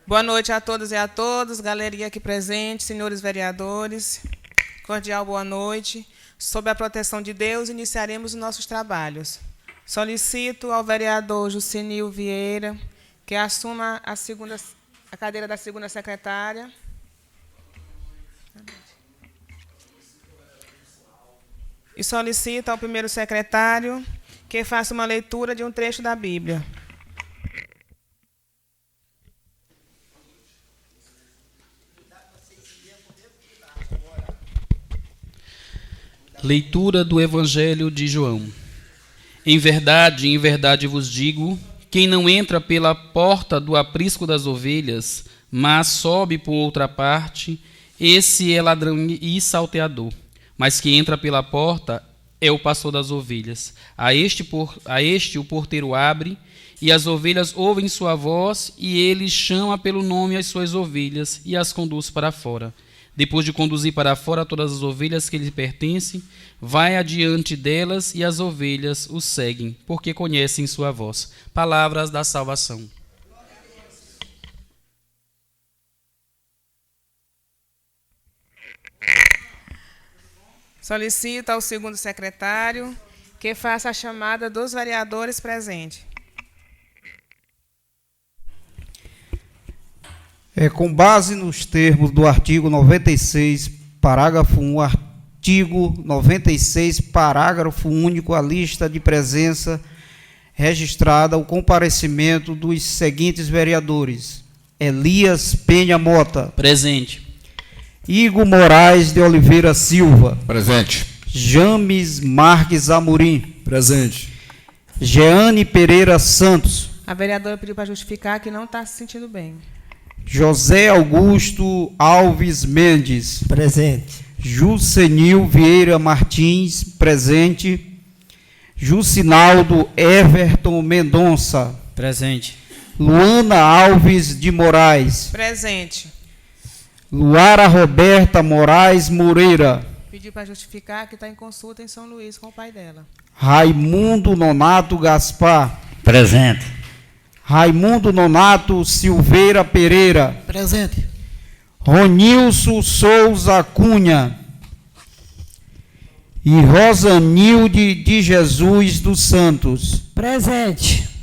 Boa noite a todas e a todos, galeria aqui presente, senhores vereadores. Cordial boa noite. Sob a proteção de Deus, iniciaremos os nossos trabalhos. Solicito ao vereador Jucenil Vieira que assuma a cadeira da segunda secretária. E solicito ao primeiro secretário que faça uma leitura de um trecho da Bíblia. Leitura do Evangelho de João. Em verdade vos digo, quem não entra pela porta do aprisco das ovelhas, mas sobe por outra parte, esse é ladrão e salteador. Mas quem entra pela porta é o pastor das ovelhas. A este o porteiro abre, e as ovelhas ouvem sua voz, e ele chama pelo nome as suas ovelhas e as conduz para fora. Depois de conduzir para fora todas as ovelhas que lhe pertencem, vai adiante delas e as ovelhas o seguem, porque conhecem sua voz. Palavras da salvação. Solicito ao segundo secretário que faça a chamada dos vereadores presentes. Com base nos termos do artigo 96, parágrafo 1, artigo 96, parágrafo único, a lista de presença registrada o comparecimento dos seguintes vereadores: Elias Penha Mota. Presente. Igor Moraes de Oliveira Silva. Presente. James Marques Amorim. Presente. Jeane Pereira Santos. A vereadora pediu para justificar que não está se sentindo bem. José Augusto Alves Mendes. Presente. Jucenil Vieira Martins. Presente. Jucinaldo Everton Mendonça. Presente. Luana Alves de Moraes. Presente. Luara Roberta Moraes Moreira. Pediu para justificar que está em consulta em São Luís com o pai dela. Raimundo Nonato Gaspar. Presente. Raimundo Nonato Silveira Pereira. Presente. Ronilson Souza Cunha. E Rosanilde de Jesus dos Santos. Presente.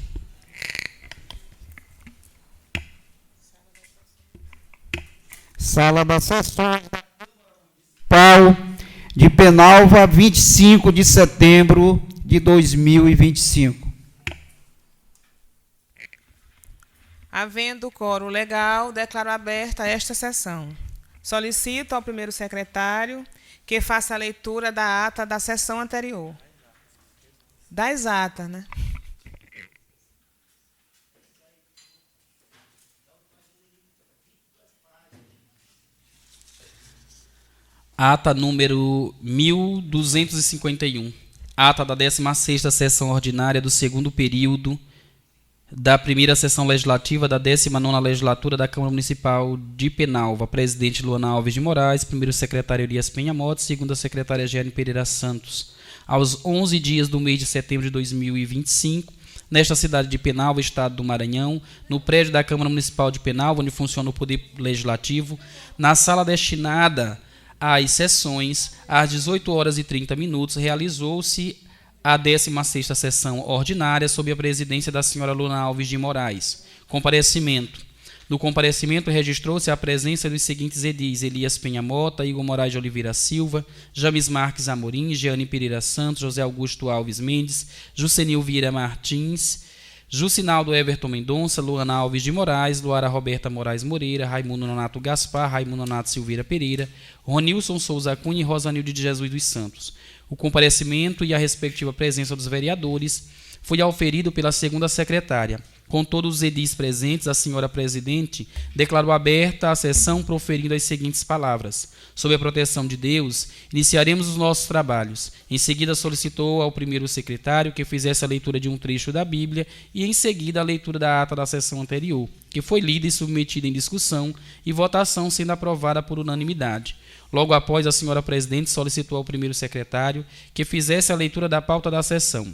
Sala das Sessões da Municipal de Penalva, 25 de setembro de 2025. Havendo quórum legal, declaro aberta esta sessão. Solicito ao primeiro secretário que faça a leitura da ata da sessão anterior. Das atas, né? Ata número 1251. Ata da 16ª sessão ordinária do segundo período da primeira sessão legislativa da 19ª legislatura da Câmara Municipal de Penalva. Presidente Luana Alves de Moraes, primeiro secretário Elias Penha Mota, segunda secretária Jeane Pereira Santos. Aos 11 dias do mês de setembro de 2025, nesta cidade de Penalva, estado do Maranhão, no prédio da Câmara Municipal de Penalva, onde funciona o Poder Legislativo, na sala destinada às sessões, às 18h30, realizou-se a 16ª sessão ordinária, sob a presidência da senhora Luana Alves de Moraes. Comparecimento. No comparecimento, registrou-se a presença dos seguintes edis: Elias Penha Mota, Igor Moraes de Oliveira Silva, James Marques Amorim, Jeane Pereira Santos, José Augusto Alves Mendes, Jucenil Vieira Martins, Jucinaldo Everton Mendonça, Luana Alves de Moraes, Luara Roberta Moraes Moreira, Raimundo Nonato Gaspar, Raimundo Nonato Silveira Pereira, Ronilson Souza Cunha e Rosanilde de Jesus dos Santos. O comparecimento e a respectiva presença dos vereadores foi auferido pela segunda secretária. Com todos os edis presentes, a senhora presidente declarou aberta a sessão proferindo as seguintes palavras: sob a proteção de Deus, iniciaremos os nossos trabalhos. Em seguida, solicitou ao primeiro secretário que fizesse a leitura de um trecho da Bíblia e, em seguida, a leitura da ata da sessão anterior, que foi lida e submetida em discussão e votação, sendo aprovada por unanimidade. Logo após, a senhora presidente solicitou ao primeiro secretário que fizesse a leitura da pauta da sessão.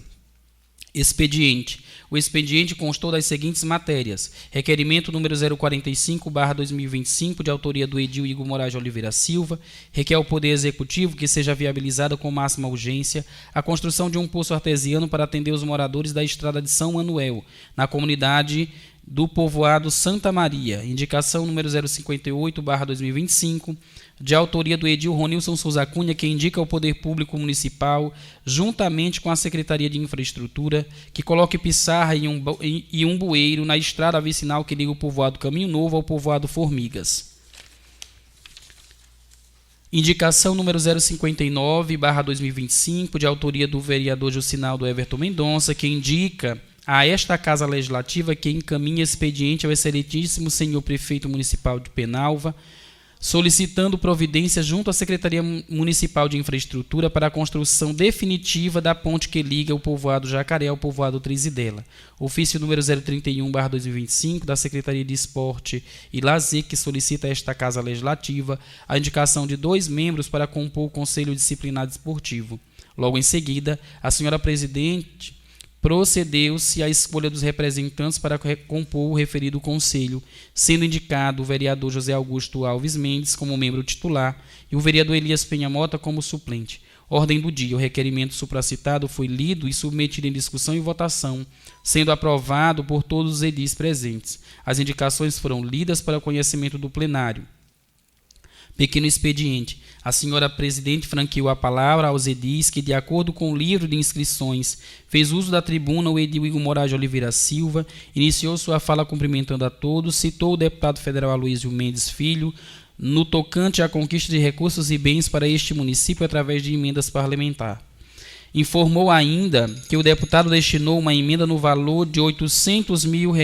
Expediente. O expediente constou das seguintes matérias: requerimento número 045/2025, de autoria do edil Igor Moraes de Oliveira Silva, requer ao Poder Executivo que seja viabilizada com máxima urgência a construção de um poço artesiano para atender os moradores da estrada de São Manuel, na comunidade do povoado Santa Maria. Indicação número 058/2025, de autoria do edil Ronilson Souza Cunha, que indica ao Poder Público Municipal, juntamente com a Secretaria de Infraestrutura, que coloque pissarra e um bueiro na estrada vicinal que liga o povoado Caminho Novo ao povoado Formigas. Indicação número 059/2025, de autoria do vereador Jucinaldo Everton Mendonça, que indica a esta Casa Legislativa que encaminha expediente ao excelentíssimo senhor Prefeito Municipal de Penalva, solicitando providência junto à Secretaria Municipal de Infraestrutura para a construção definitiva da ponte que liga o povoado Jacaré ao povoado Trizidela. Ofício número 031/2025, da Secretaria de Esporte e Lazer, que solicita a esta Casa Legislativa a indicação de 2 membros para compor o Conselho Disciplinar Desportivo. Logo em seguida, a senhora Presidente procedeu-se à escolha dos representantes para compor o referido conselho, sendo indicado o vereador José Augusto Alves Mendes como membro titular e o vereador Elias Penha Mota como suplente. Ordem do dia: o requerimento supracitado foi lido e submetido em discussão e votação, sendo aprovado por todos os edis presentes. As indicações foram lidas para o conhecimento do plenário. Pequeno expediente. A senhora Presidente franqueou a palavra aos edis que, de acordo com o livro de inscrições, fez uso da tribuna o edil Igor Moraes de Oliveira Silva, iniciou sua fala cumprimentando a todos, citou o deputado federal Aloysio Mendes Filho, no tocante à conquista de recursos e bens para este município através de emendas parlamentares. Informou ainda que o deputado destinou uma emenda no valor de R$800 mil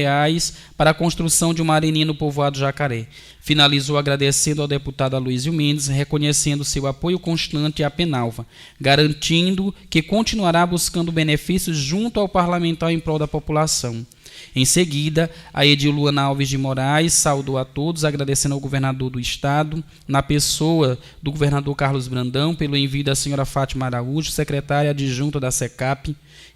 para a construção de uma areninha no povoado Jacaré. Finalizou agradecendo ao deputado Aloysio Mendes, reconhecendo seu apoio constante à Penalva, garantindo que continuará buscando benefícios junto ao parlamentar em prol da população. Em seguida, a edil Luana Alves de Moraes saudou a todos, agradecendo ao governador do estado, na pessoa do governador Carlos Brandão, pelo envio da senhora Fátima Araújo, secretária adjunta da SECAP,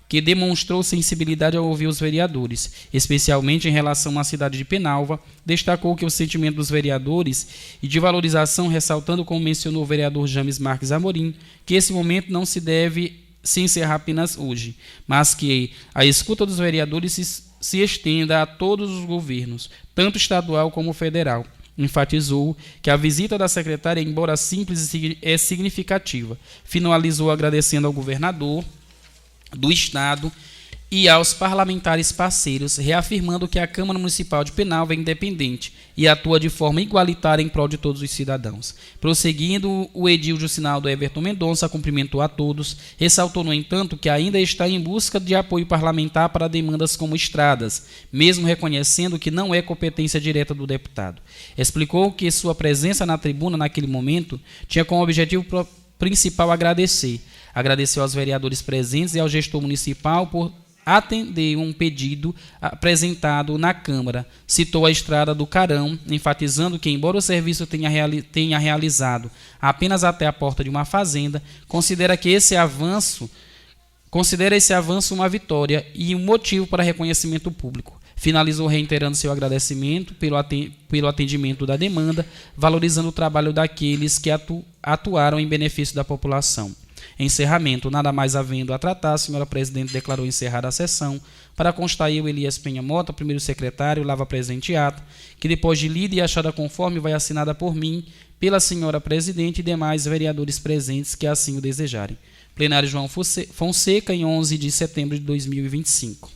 que demonstrou sensibilidade ao ouvir os vereadores, especialmente em relação à cidade de Penalva. Destacou que o sentimento dos vereadores e de valorização, ressaltando, como mencionou o vereador James Marques Amorim, que esse momento não se deve se encerrar apenas hoje, mas que a escuta dos vereadores se estenda a todos os governos, tanto estadual como federal. Enfatizou que a visita da secretária, embora simples, é significativa. Finalizou agradecendo ao governador do estado e aos parlamentares parceiros, reafirmando que a Câmara Municipal de Penalva é independente e atua de forma igualitária em prol de todos os cidadãos. Prosseguindo, o edil Jucinaldo Everton Mendonça cumprimentou a todos, ressaltou, no entanto, que ainda está em busca de apoio parlamentar para demandas como estradas, mesmo reconhecendo que não é competência direta do deputado. Explicou que sua presença na tribuna naquele momento tinha como objetivo principal agradecer. Agradeceu aos vereadores presentes e ao gestor municipal por atender um pedido apresentado na Câmara. Citou a estrada do Carão, enfatizando que, embora o serviço tenha realizado apenas até a porta de uma fazenda, considera esse avanço uma vitória e um motivo para reconhecimento público. Finalizou reiterando seu agradecimento pelo atendimento da demanda, valorizando o trabalho daqueles que atuaram em benefício da população. Encerramento. Nada mais havendo a tratar, a senhora Presidente declarou encerrada a sessão. Para constar, eu, Elias Penha Mota, primeiro secretário, lava presente ata, que depois de lida e achada conforme, vai assinada por mim, pela senhora Presidente e demais vereadores presentes que assim o desejarem. Plenário João Fonseca, em 11 de setembro de 2025.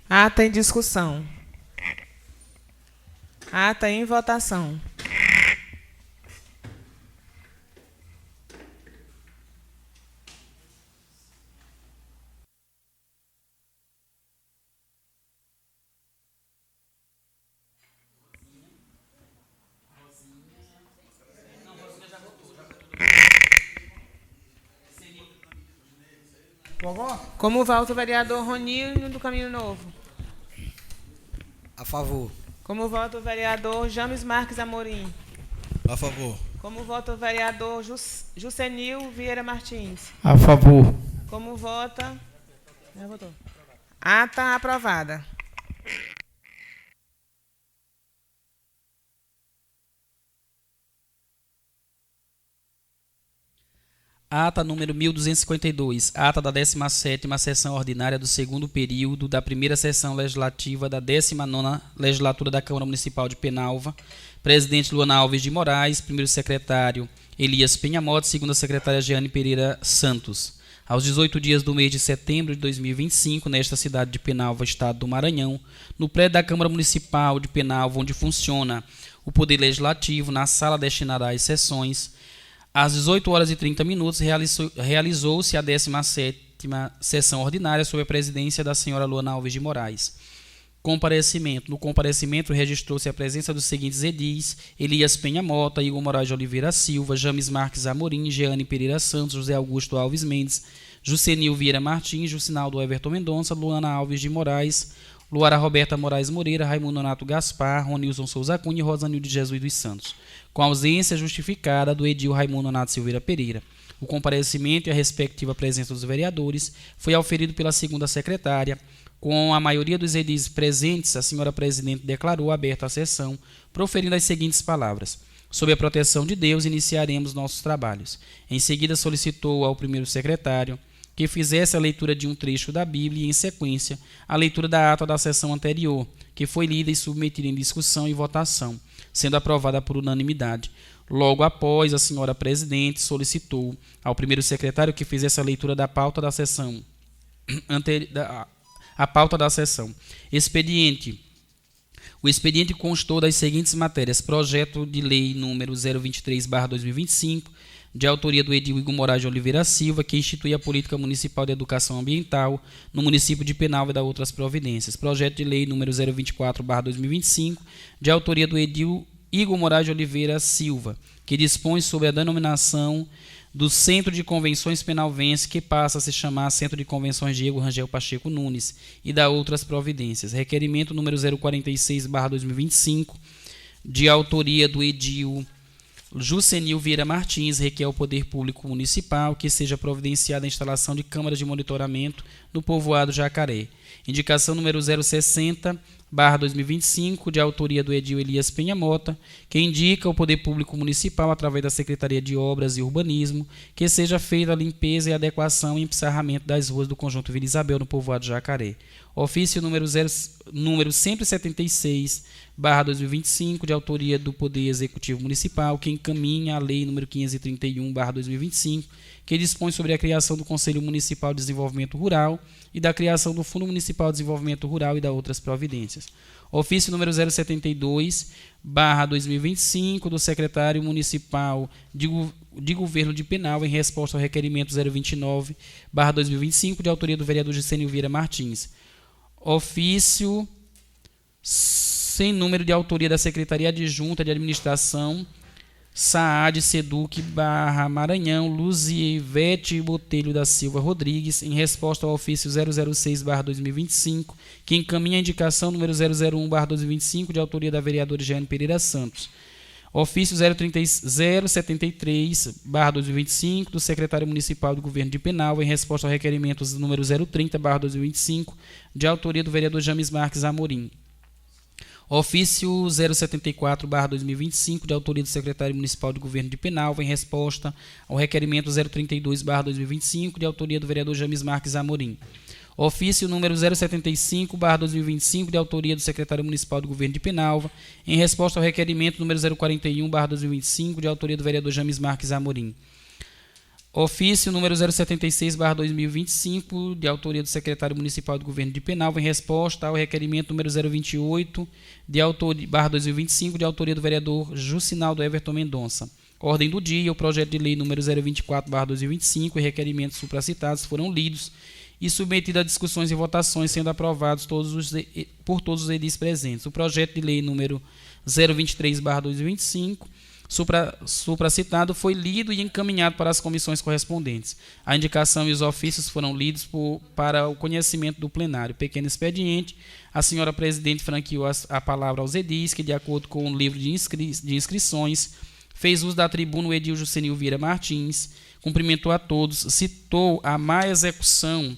Ata em discussão. Ata em votação. Como vota o vereador Ronilson do Caminho Novo? A favor. Como vota o vereador James Marques Amorim? A favor. Como vota o vereador Jusenil Vieira Martins? A favor. Como vota? Já votou. Ata aprovada. Ata número 1252, ata da 17ª sessão ordinária do segundo período da primeira sessão legislativa da 19ª legislatura da Câmara Municipal de Penalva. Presidente Luana Alves de Moraes, primeiro secretário Elias Penhamoto, segunda secretária Jeane Pereira Santos. Aos 18 dias do mês de setembro de 2025, nesta cidade de Penalva, estado do Maranhão, no prédio da Câmara Municipal de Penalva, onde funciona o Poder Legislativo, na sala destinada às sessões, às 18 horas e 30 minutos, realizou-se a 17ª sessão ordinária sob a presidência da senhora Luana Alves de Moraes. Comparecimento. No comparecimento registrou-se a presença dos seguintes edis: Elias Penhamoto, Igor Moraes de Oliveira Silva, James Marques Amorim, Jeane Pereira Santos, José Augusto Alves Mendes, Jusenil Vieira Martins, Jucinaldo Everton Mendonça, Luana Alves de Moraes, Luara Roberta Moraes Moreira, Raimundo Nonato Gaspar, Ronilson Souza Cunha e Rosanildo de Jesus dos Santos, com ausência justificada do edil Raimundo Nonato Silveira Pereira. O comparecimento e a respectiva presença dos vereadores foi auferido pela segunda secretária. Com a maioria dos edis presentes, a senhora presidente declarou aberta a sessão, proferindo as seguintes palavras: sob a proteção de Deus, iniciaremos nossos trabalhos. Em seguida, solicitou ao primeiro secretário que fizesse a leitura de um trecho da Bíblia e, em sequência, a leitura da ata da sessão anterior, que foi lida e submetida em discussão e votação, sendo aprovada por unanimidade. Logo após, a senhora presidente solicitou ao primeiro secretário que fizesse a leitura da pauta da sessão a pauta da sessão. Expediente. O expediente constou das seguintes matérias: projeto de lei número 023/2025, de autoria do edil Igor Moraes de Oliveira Silva, que institui a política municipal de educação ambiental no município de Penalva e da outras providências. Projeto de lei número 024/2025, de autoria do edil Igor Moraes de Oliveira Silva, que dispõe sobre a denominação do Centro de Convenções Penalvense, que passa a se chamar Centro de Convenções Diego Rangel Pacheco Nunes, e da outras providências. Requerimento número 046/2025, de autoria do edil Jusenil Vieira Martins, requer ao Poder Público Municipal que seja providenciada a instalação de câmaras de monitoramento no povoado Jacaré. Indicação número 060/2025, de autoria do edil Elias Penhamoto, que indica ao Poder Público Municipal, através da Secretaria de Obras e Urbanismo, que seja feita a limpeza e adequação e empissarramento das ruas do conjunto Vila Isabel, no povoado Jacaré. Ofício número 176/2025, de autoria do Poder Executivo Municipal, que encaminha a Lei número 531/2025, que dispõe sobre a criação do Conselho Municipal de Desenvolvimento Rural e da criação do Fundo Municipal de Desenvolvimento Rural e da outras providências. Ofício número 072/2025, do secretário municipal de Governo de Penalva, em resposta ao requerimento 029/2025, de autoria do vereador Jusenil Vieira Martins. Ofício sem número, de autoria da Secretaria Adjunta de Administração, SAAD, SEDUC, Maranhão, Luzivete Botelho da Silva Rodrigues, em resposta ao ofício 006/2025, que encaminha a indicação número 001/2025, de autoria da vereadora Jeane Pereira Santos. Ofício 073/2025, do secretário municipal do Governo de Penalva, em resposta ao requerimento número 030/2025, de autoria do vereador James Marques Amorim. Ofício 074/2025, de autoria do secretário municipal do Governo de Penalva, em resposta ao requerimento 032/2025, de autoria do vereador James Marques Amorim. Ofício número 075/2025, de autoria do secretário municipal do Governo de Penalva, em resposta ao requerimento número 041/2025, de autoria do vereador James Marques Amorim. Ofício número 076/2025, de autoria do secretário municipal do Governo de Penalva, em resposta ao requerimento número 028/2025, de autoria do vereador Jucinaldo Everton Mendonça. Ordem do dia: o projeto de lei número 024/2025 e requerimentos supracitados foram lidos e submetidos a discussões e votações, sendo aprovados por todos os edis presentes. O projeto de lei número 023/2025, supracitado, foi lido e encaminhado para as comissões correspondentes. A indicação e os ofícios foram lidos para o conhecimento do plenário. Pequeno expediente: a senhora presidente franqueou a palavra aos edis, que, de acordo com o livro de inscrições, Fez uso da tribuna o edil Jucenil Vieira Martins, cumprimentou a todos, citou a má execução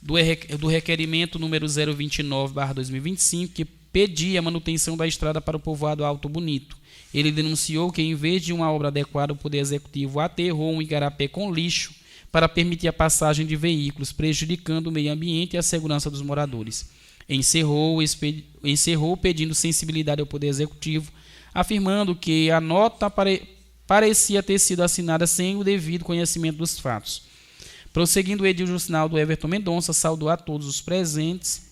do requerimento número 029/2025, que pedia a manutenção da estrada para o povoado Alto Bonito. Ele denunciou que, em vez de uma obra adequada, o Poder Executivo aterrou um igarapé com lixo para permitir a passagem de veículos, prejudicando o meio ambiente e a segurança dos moradores. Encerrou pedindo sensibilidade ao Poder Executivo, afirmando que a nota parecia ter sido assinada sem o devido conhecimento dos fatos. Prosseguindo, o edil Juscinaldo Everton Mendonça saudou a todos os presentes,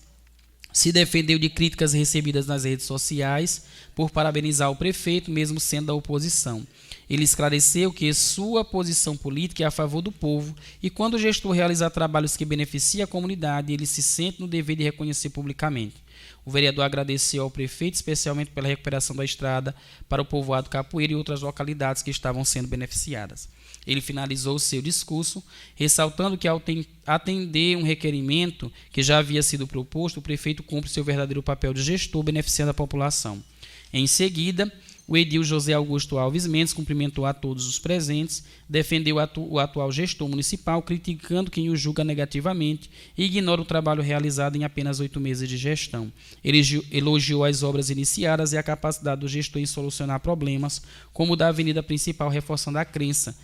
se defendeu de críticas recebidas nas redes sociais por parabenizar o prefeito, mesmo sendo da oposição. Ele esclareceu que sua posição política é a favor do povo e, quando o gestor realizar trabalhos que beneficiam a comunidade, ele se sente no dever de reconhecer publicamente. O vereador agradeceu ao prefeito, especialmente pela recuperação da estrada para o povoado Capoeira e outras localidades que estavam sendo beneficiadas. Ele finalizou seu discurso, ressaltando que, ao atender um requerimento que já havia sido proposto, o prefeito cumpre seu verdadeiro papel de gestor, beneficiando a população. Em seguida, o edil José Augusto Alves Mendes cumprimentou a todos os presentes, defendeu o atual gestor municipal, criticando quem o julga negativamente e ignora o trabalho realizado em apenas 8 meses de gestão. Ele elogiou as obras iniciadas e a capacidade do gestor em solucionar problemas, como o da avenida principal, reforçando a crença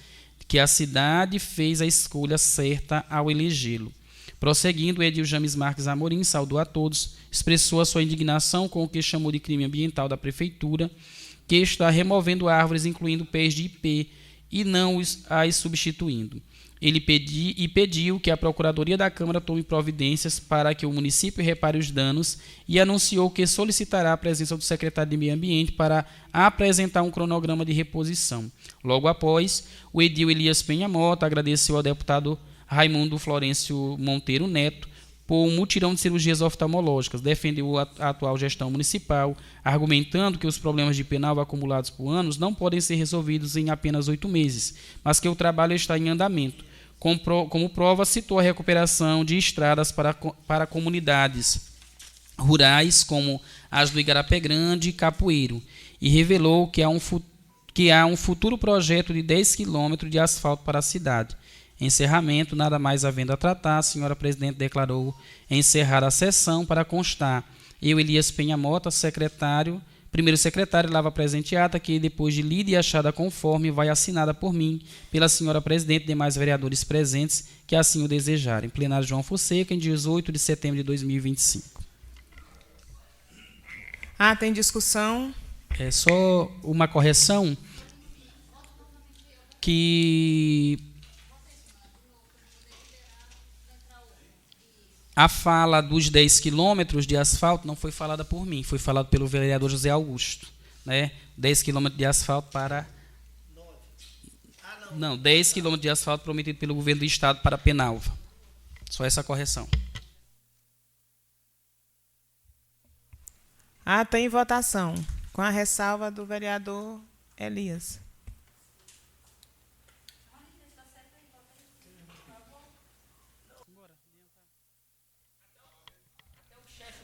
que a cidade fez a escolha certa ao elegê-lo. Prosseguindo, o edil James Marques Amorim saudou a todos, expressou a sua indignação com o que chamou de crime ambiental da prefeitura, que está removendo árvores, incluindo pés de ipê, e não as substituindo. Ele pediu que a Procuradoria da Câmara tome providências para que o município repare os danos e anunciou que solicitará a presença do secretário de Meio Ambiente para apresentar um cronograma de reposição. Logo após, o edil Elias Penha Mota agradeceu ao deputado Raimundo Florencio Monteiro Neto por um mutirão de cirurgias oftalmológicas, defendeu a atual gestão municipal, argumentando que os problemas de penal acumulados por anos não podem ser resolvidos em apenas 8 meses, mas que o trabalho está em andamento. Como prova, citou a recuperação de estradas para comunidades rurais, como as do Igarapé Grande e Capoeiro, e revelou que há um futuro projeto de 10 quilômetros de asfalto para a cidade. Encerramento, nada mais havendo a tratar, a senhora presidente declarou encerrar a sessão. Para constar, eu, Elias Penha Mota, primeiro secretário, lava presente ata, que depois de lida e achada conforme, vai assinada por mim, pela senhora presidente e demais vereadores presentes que assim o desejarem. Plenário João Fonseca, em 18 de setembro de 2025. Tem discussão? É só uma correção que a fala dos 10 quilômetros de asfalto não foi falada por mim, foi falado pelo vereador José Augusto. Né? 10 quilômetros de asfalto para... Não, 10 quilômetros de asfalto prometido pelo governo do estado para Penalva. Só essa correção. Ata em votação, com a ressalva do vereador Elias.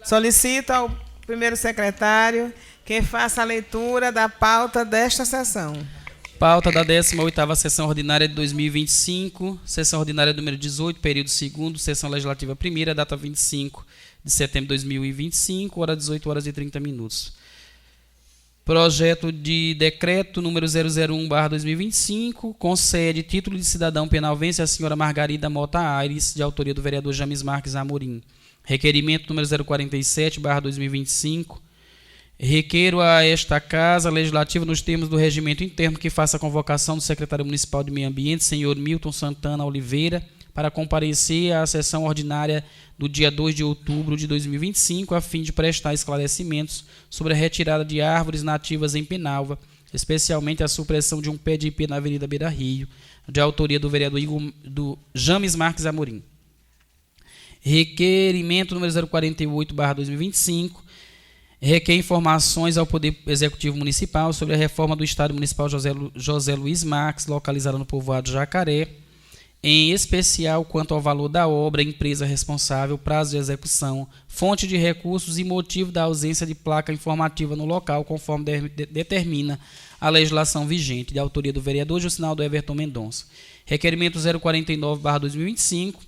Solicito ao primeiro secretário que faça a leitura da pauta desta sessão. Pauta da 18ª Sessão Ordinária de 2025, Sessão Ordinária número 18, período 2º, Sessão Legislativa 1ª, data 25 de setembro de 2025, hora 18 horas e 30 minutos. Projeto de decreto número 001/2025, concede título de cidadão penalvense à senhora Margarida Mota Aires, de autoria do vereador James Marques Amorim. Requerimento número 047/2025. Requeiro a esta Casa Legislativa, nos termos do regimento interno, que faça a convocação do secretário municipal de Meio Ambiente, senhor Milton Santana Oliveira, para comparecer à sessão ordinária do dia 2 de outubro de 2025, a fim de prestar esclarecimentos sobre a retirada de árvores nativas em Penalva, especialmente a supressão de um pé de ipê na Avenida Beira Rio, de autoria do vereador James Marques Amorim. Requerimento número 048/2025, requer informações ao Poder Executivo Municipal sobre a reforma do Estádio Municipal José Luiz Marques, localizada no povoado Jacaré, em especial quanto ao valor da obra, empresa responsável, prazo de execução, fonte de recursos e motivo da ausência de placa informativa no local, conforme determina a legislação vigente, de autoria do vereador Jucinaldo Everton Mendonça. Requerimento 049/2025.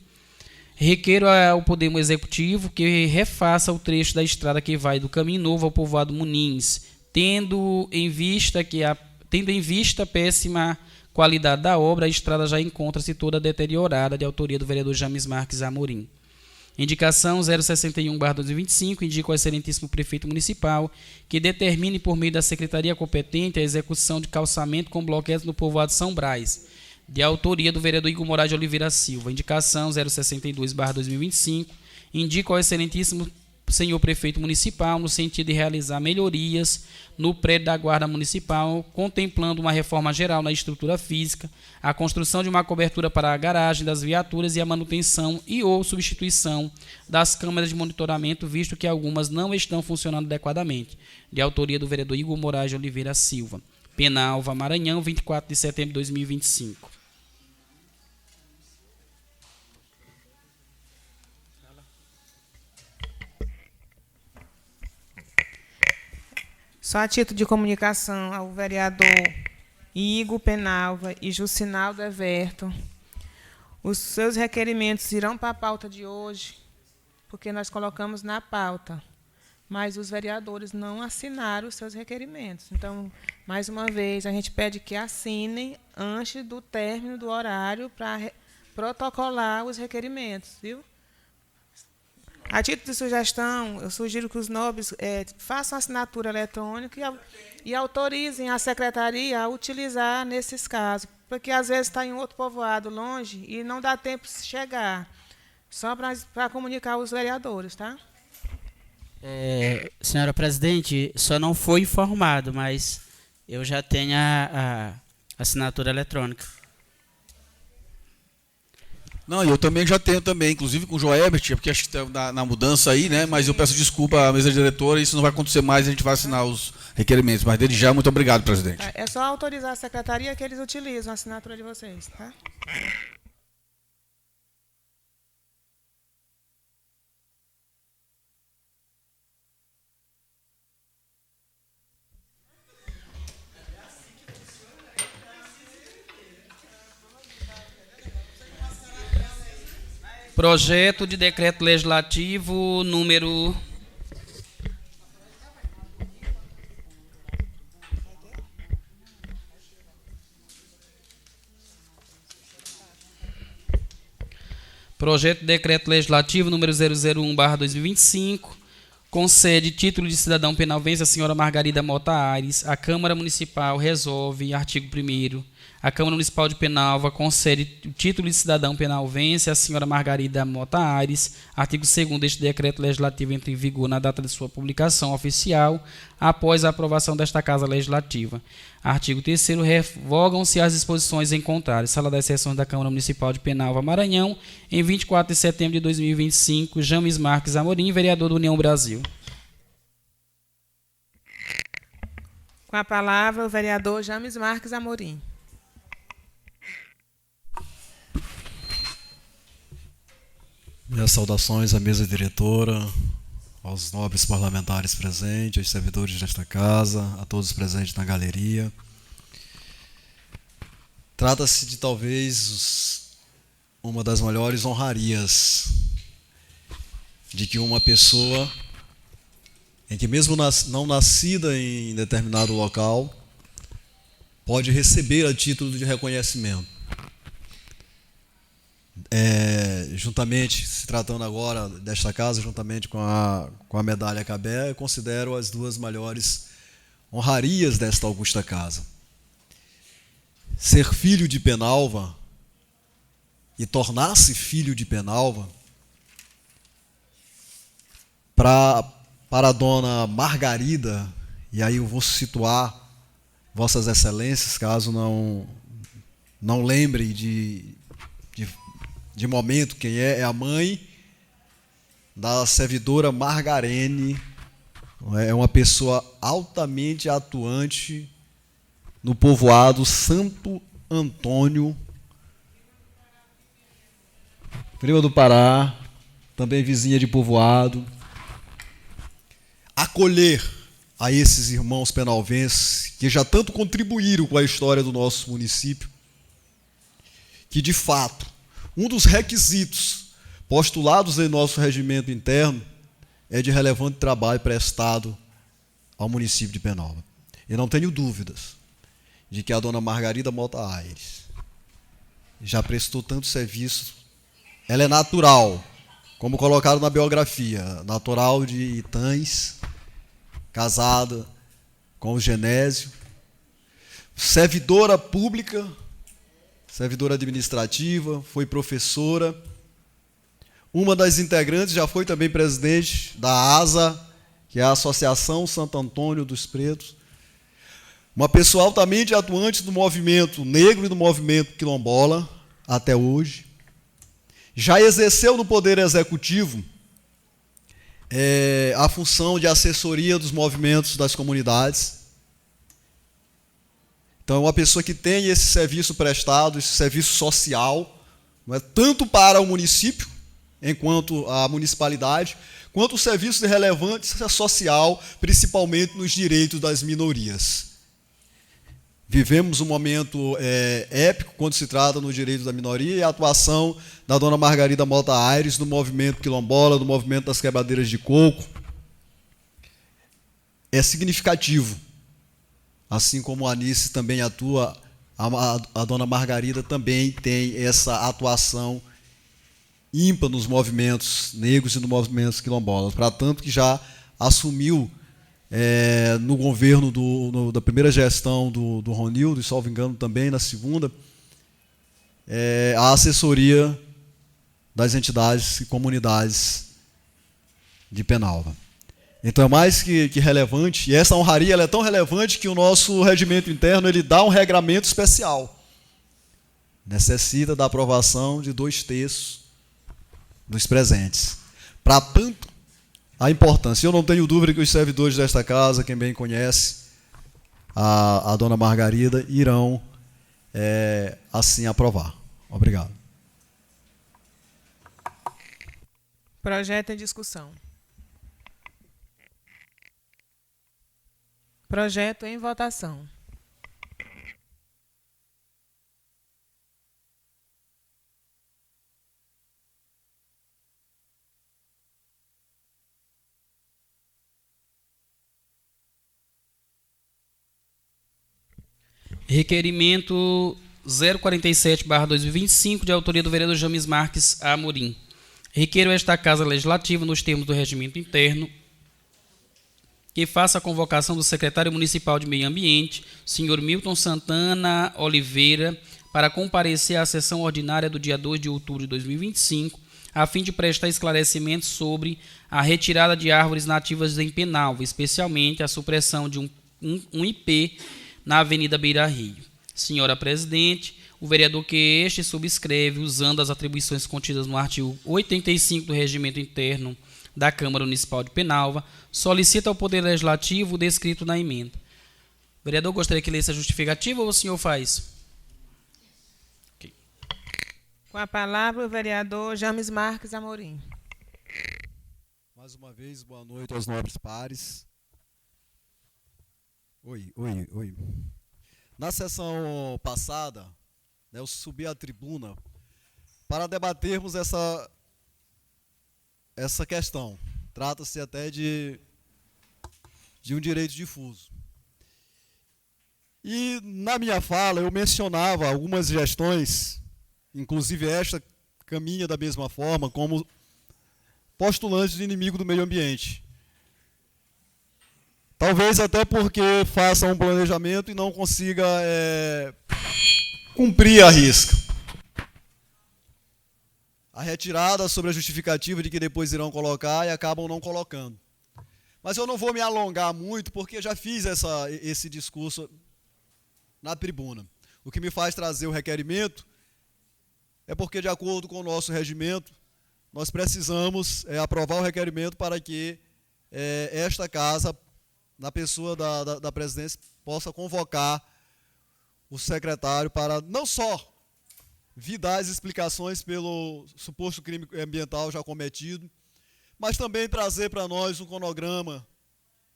Requeiro ao Poder Executivo que refaça o trecho da estrada que vai do Caminho Novo ao povoado Munins, tendo em vista a péssima qualidade da obra, a estrada já encontra-se toda deteriorada, de autoria do vereador James Marques Amorim. Indicação 061/2025, indica ao excelentíssimo prefeito municipal que determine por meio da secretaria competente a execução de calçamento com bloquetes no povoado São Brás, de autoria do vereador Igor Moraes de Oliveira Silva. Indicação 062/2025, indica ao excelentíssimo senhor prefeito municipal no sentido de realizar melhorias no prédio da Guarda Municipal, contemplando uma reforma geral na estrutura física, a construção de uma cobertura para a garagem das viaturas e a manutenção e ou substituição das câmeras de monitoramento, visto que algumas não estão funcionando adequadamente, de autoria do vereador Igor Moraes de Oliveira Silva. Penalva, Maranhão, 24 de setembro de 2025. Só a título de comunicação ao vereador Igor Penalva e Jucinaldo Everton. Os seus requerimentos irão para a pauta de hoje, porque nós colocamos na pauta, mas os vereadores não assinaram os seus requerimentos. Então, mais uma vez, a gente pede que assinem antes do término do horário para protocolar os requerimentos, viu? A título de sugestão, eu sugiro que os nobres façam assinatura eletrônica e autorizem a secretaria a utilizar nesses casos, porque às vezes está em outro povoado longe e não dá tempo de chegar, só para comunicar aos vereadores, tá? Senhora presidente, só não foi informado, mas eu já tenho a assinatura eletrônica. Não, eu também já tenho também, inclusive com o Joebert, porque acho que está na mudança aí, né? Mas eu peço desculpa à mesa diretora, isso não vai acontecer mais, a gente vai assinar os requerimentos. Mas desde já, muito obrigado, presidente. É só autorizar a secretaria que eles utilizam a assinatura de vocês, tá? Projeto de decreto legislativo número Projeto de decreto legislativo número 001/2025 concede título de cidadão penalvense à senhora Margarida Mota Aires. A Câmara Municipal resolve, artigo 1º, a Câmara Municipal de Penalva concede o título de cidadão penalvense à senhora Margarida Mota Aires. Artigo 2º deste decreto legislativo entra em vigor na data de sua publicação oficial, após a aprovação desta Casa Legislativa. Artigo 3º, revogam-se as disposições em contrário. Sala das Sessões da Câmara Municipal de Penalva, Maranhão, em 24 de setembro de 2025, James Marques Amorim, vereador do União Brasil. Com a palavra, o vereador James Marques Amorim. Minhas saudações à mesa diretora, aos nobres parlamentares presentes, aos servidores desta casa, a todos presentes na galeria. Trata-se de talvez uma das maiores honrarias de que uma pessoa, em que mesmo não nascida em determinado local, pode receber a título de reconhecimento. Juntamente, se tratando agora desta casa, juntamente com a medalha Cabé, eu considero as duas maiores honrarias desta augusta casa. Ser filho de Penalva e tornar-se filho de Penalva, para a dona Margarida, e aí eu vou situar vossas excelências, caso não lembrem de momento quem é a mãe da servidora Margarene, é uma pessoa altamente atuante no povoado Santo Antônio, Prima do Pará, também vizinha de Povoado, acolher a esses irmãos penalvenses que já tanto contribuíram com a história do nosso município, que de fato, um dos requisitos postulados em nosso regimento interno é de relevante trabalho prestado ao município de Penalva. Eu não tenho dúvidas de que a dona Margarida Mota Aires já prestou tanto serviço. Ela é natural, como colocaram na biografia, natural de Itães, casada com o Genésio, servidora pública, servidora administrativa, foi professora, uma das integrantes já foi também presidente da ASA, que é a Associação Santo Antônio dos Pretos, uma pessoa altamente atuante do movimento negro e do movimento quilombola até hoje, já exerceu no Poder Executivo a função de assessoria dos movimentos das comunidades. Então, é uma pessoa que tem esse serviço prestado, esse serviço social, não é, tanto para o município, enquanto a municipalidade, quanto o serviço de relevância social, principalmente nos direitos das minorias. Vivemos um momento épico quando se trata no direito da minoria e a atuação da dona Margarida Mota Aires no movimento quilombola, no movimento das quebradeiras de coco, é significativo. Assim como a Anice também atua, a dona Margarida também tem essa atuação ímpar nos movimentos negros e nos movimentos quilombolas, para tanto que já assumiu no governo da primeira gestão do Ronildo, e salvo engano também na segunda, a assessoria das entidades e comunidades de Penalva. Então é mais que relevante, e essa honraria ela é tão relevante que o nosso regimento interno ele dá um regramento especial. Necessita da aprovação de 2/3 dos presentes. Para tanto, a importância. Eu não tenho dúvida que os servidores desta casa, quem bem conhece, a dona Margarida, irão assim aprovar. Obrigado. Projeto em discussão. Projeto em votação. Requerimento 047/2025, de autoria do vereador James Marques Amorim. Requeiro esta Casa Legislativa, nos termos do regimento interno, que faça a convocação do secretário municipal de Meio Ambiente, senhor Milton Santana Oliveira, para comparecer à sessão ordinária do dia 2 de outubro de 2025, a fim de prestar esclarecimentos sobre a retirada de árvores nativas em Penalva, especialmente a supressão de um IP na Avenida Beira Rio. Senhora Presidente, o vereador que este subscreve, usando as atribuições contidas no artigo 85 do Regimento Interno da Câmara Municipal de Penalva, solicita ao Poder Legislativo o descrito na emenda. O vereador gostaria que lesse a justificativa ou o senhor faz? Okay. Com a palavra, o vereador James Marques Amorim. Mais uma vez, boa noite aos nobres pares. Oi. Na sessão passada, eu subi à tribuna para debatermos essa questão. Trata-se até de um direito difuso. E na minha fala eu mencionava algumas gestões, inclusive esta caminha da mesma forma, como postulantes de inimigo do meio ambiente. Talvez até porque faça um planejamento e não consiga cumprir a risca. A retirada sobre a justificativa de que depois irão colocar e acabam não colocando. Mas eu não vou me alongar muito, porque já fiz esse discurso na tribuna. O que me faz trazer o requerimento é porque, de acordo com o nosso regimento, nós precisamos aprovar o requerimento para que esta casa, na pessoa da presidência, possa convocar o secretário para não só vir dar as explicações pelo suposto crime ambiental já cometido, mas também trazer para nós um cronograma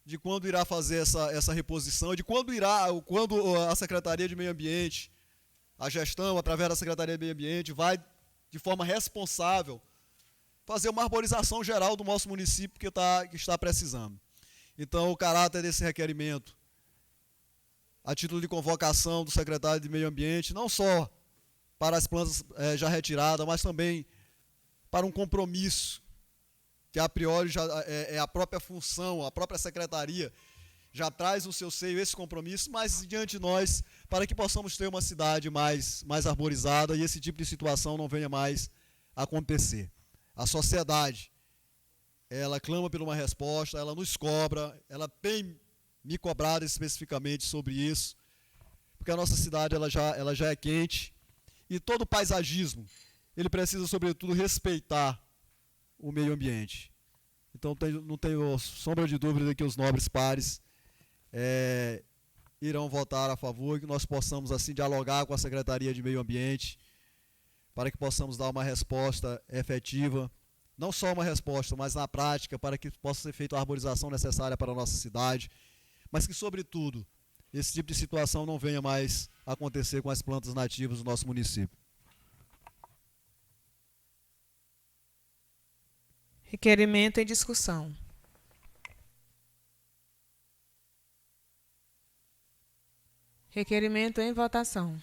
de quando irá fazer essa reposição, de quando a Secretaria de Meio Ambiente, a gestão, através da Secretaria de Meio Ambiente, vai, de forma responsável, fazer uma arborização geral do nosso município que está precisando. Então, o caráter desse requerimento, a título de convocação do secretário de Meio Ambiente, não só para as plantas já retiradas, mas também para um compromisso, que a priori já é a própria função, a própria secretaria já traz no seu seio esse compromisso, mas diante de nós, para que possamos ter uma cidade mais arborizada e esse tipo de situação não venha mais a acontecer. A sociedade, ela clama por uma resposta, ela nos cobra, ela tem me cobrado especificamente sobre isso, porque a nossa cidade ela já é quente, e todo paisagismo, ele precisa, sobretudo, respeitar o meio ambiente. Então, não tenho sombra de dúvida que os nobres pares irão votar a favor, que nós possamos, assim, dialogar com a Secretaria de Meio Ambiente, para que possamos dar uma resposta efetiva, não só uma resposta, mas na prática, para que possa ser feita a arborização necessária para a nossa cidade, mas que, sobretudo, esse tipo de situação não venha mais a acontecer com as plantas nativas do nosso município. Requerimento em discussão. Requerimento em votação.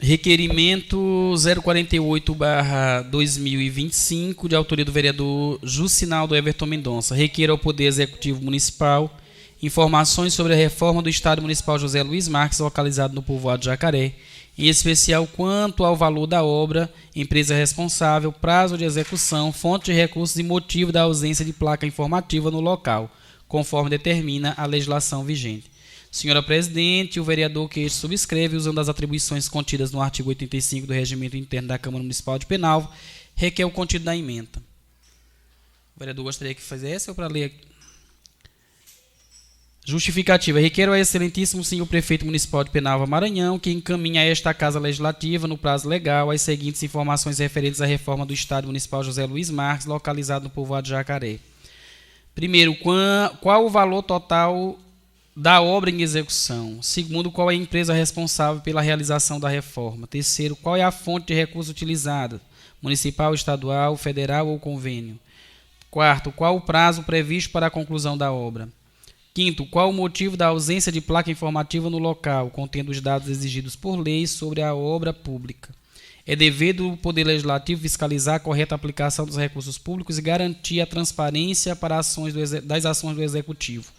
Requerimento 048/2025, de autoria do vereador Jucinaldo Everton Mendonça. Requer ao Poder Executivo Municipal informações sobre a reforma do Estádio Municipal José Luiz Marques, localizado no povoado Jacaré, em especial quanto ao valor da obra, empresa responsável, prazo de execução, fonte de recursos e motivo da ausência de placa informativa no local, conforme determina a legislação vigente. Senhora Presidente, o vereador que este subscreve, usando as atribuições contidas no artigo 85 do Regimento Interno da Câmara Municipal de Penalva, requer o contido da ementa. O vereador gostaria que fizesse ou para ler aqui? Justificativa. Requer ao excelentíssimo senhor prefeito municipal de Penalva, Maranhão, que encaminhe a esta Casa Legislativa, no prazo legal, as seguintes informações referentes à reforma do Estádio Municipal José Luiz Marques, localizado no povoado Jacaré. Primeiro, qual o valor total da obra em execução? Segundo, qual é a empresa responsável pela realização da reforma? Terceiro, qual é a fonte de recurso utilizada? Municipal, estadual, federal ou convênio? Quarto, qual o prazo previsto para a conclusão da obra? Quinto, qual o motivo da ausência de placa informativa no local, contendo os dados exigidos por lei sobre a obra pública? É dever do Poder Legislativo fiscalizar a correta aplicação dos recursos públicos e garantir a transparência para das ações do Executivo.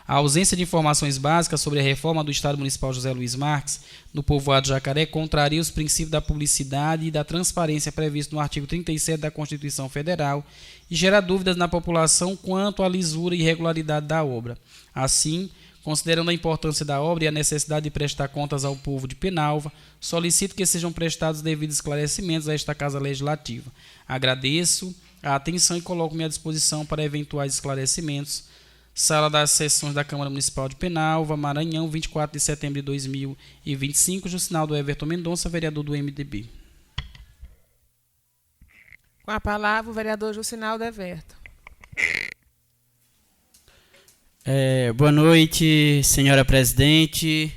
A ausência de informações básicas sobre a reforma do Estádio Municipal José Luiz Marques, no povoado Jacaré, contraria os princípios da publicidade e da transparência previstos no artigo 37 da Constituição Federal e gera dúvidas na população quanto à lisura e regularidade da obra. Assim, considerando a importância da obra e a necessidade de prestar contas ao povo de Penalva, solicito que sejam prestados devidos esclarecimentos a esta Casa Legislativa. Agradeço a atenção e coloco-me à disposição para eventuais esclarecimentos. Sala das Sessões da Câmara Municipal de Penalva, Maranhão, 24 de setembro de 2025. Jucinaldo Everton Mendonça, vereador do MDB. Com a palavra, o vereador Jucinaldo Everton. Boa noite, senhora presidente.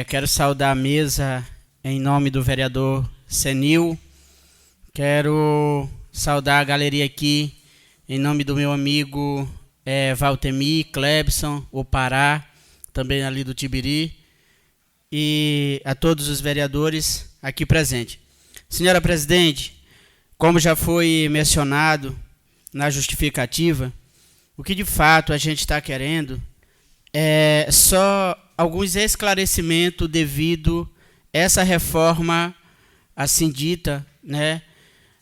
Quero saudar a mesa em nome do vereador Senil. Quero saudar a galeria aqui em nome do meu amigo Valtemir, Clebson, o Pará, também ali do Tibiri, e a todos os vereadores aqui presentes. Senhora presidente, como já foi mencionado na justificativa, o que de fato a gente está querendo é só alguns esclarecimentos devido a essa reforma assim dita, né,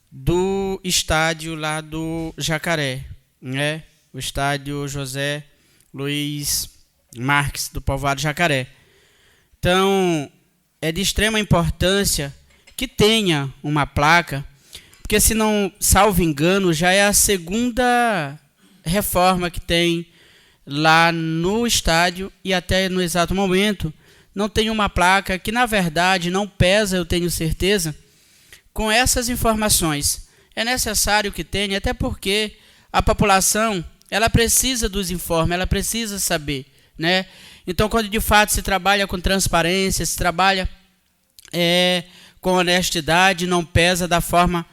do estádio lá do Jacaré, né, o estádio José Luiz Marques, do povoado Jacaré. Então, é de extrema importância que tenha uma placa, porque, se não, salvo engano, já é a segunda reforma que tem lá no estádio, e até no exato momento não tem uma placa que, na verdade, não pesa, eu tenho certeza, com essas informações. É necessário que tenha, até porque a população, ela precisa dos informes, ela precisa saber, né? Então, quando de fato se trabalha com transparência, se trabalha com honestidade, não pesa da forma,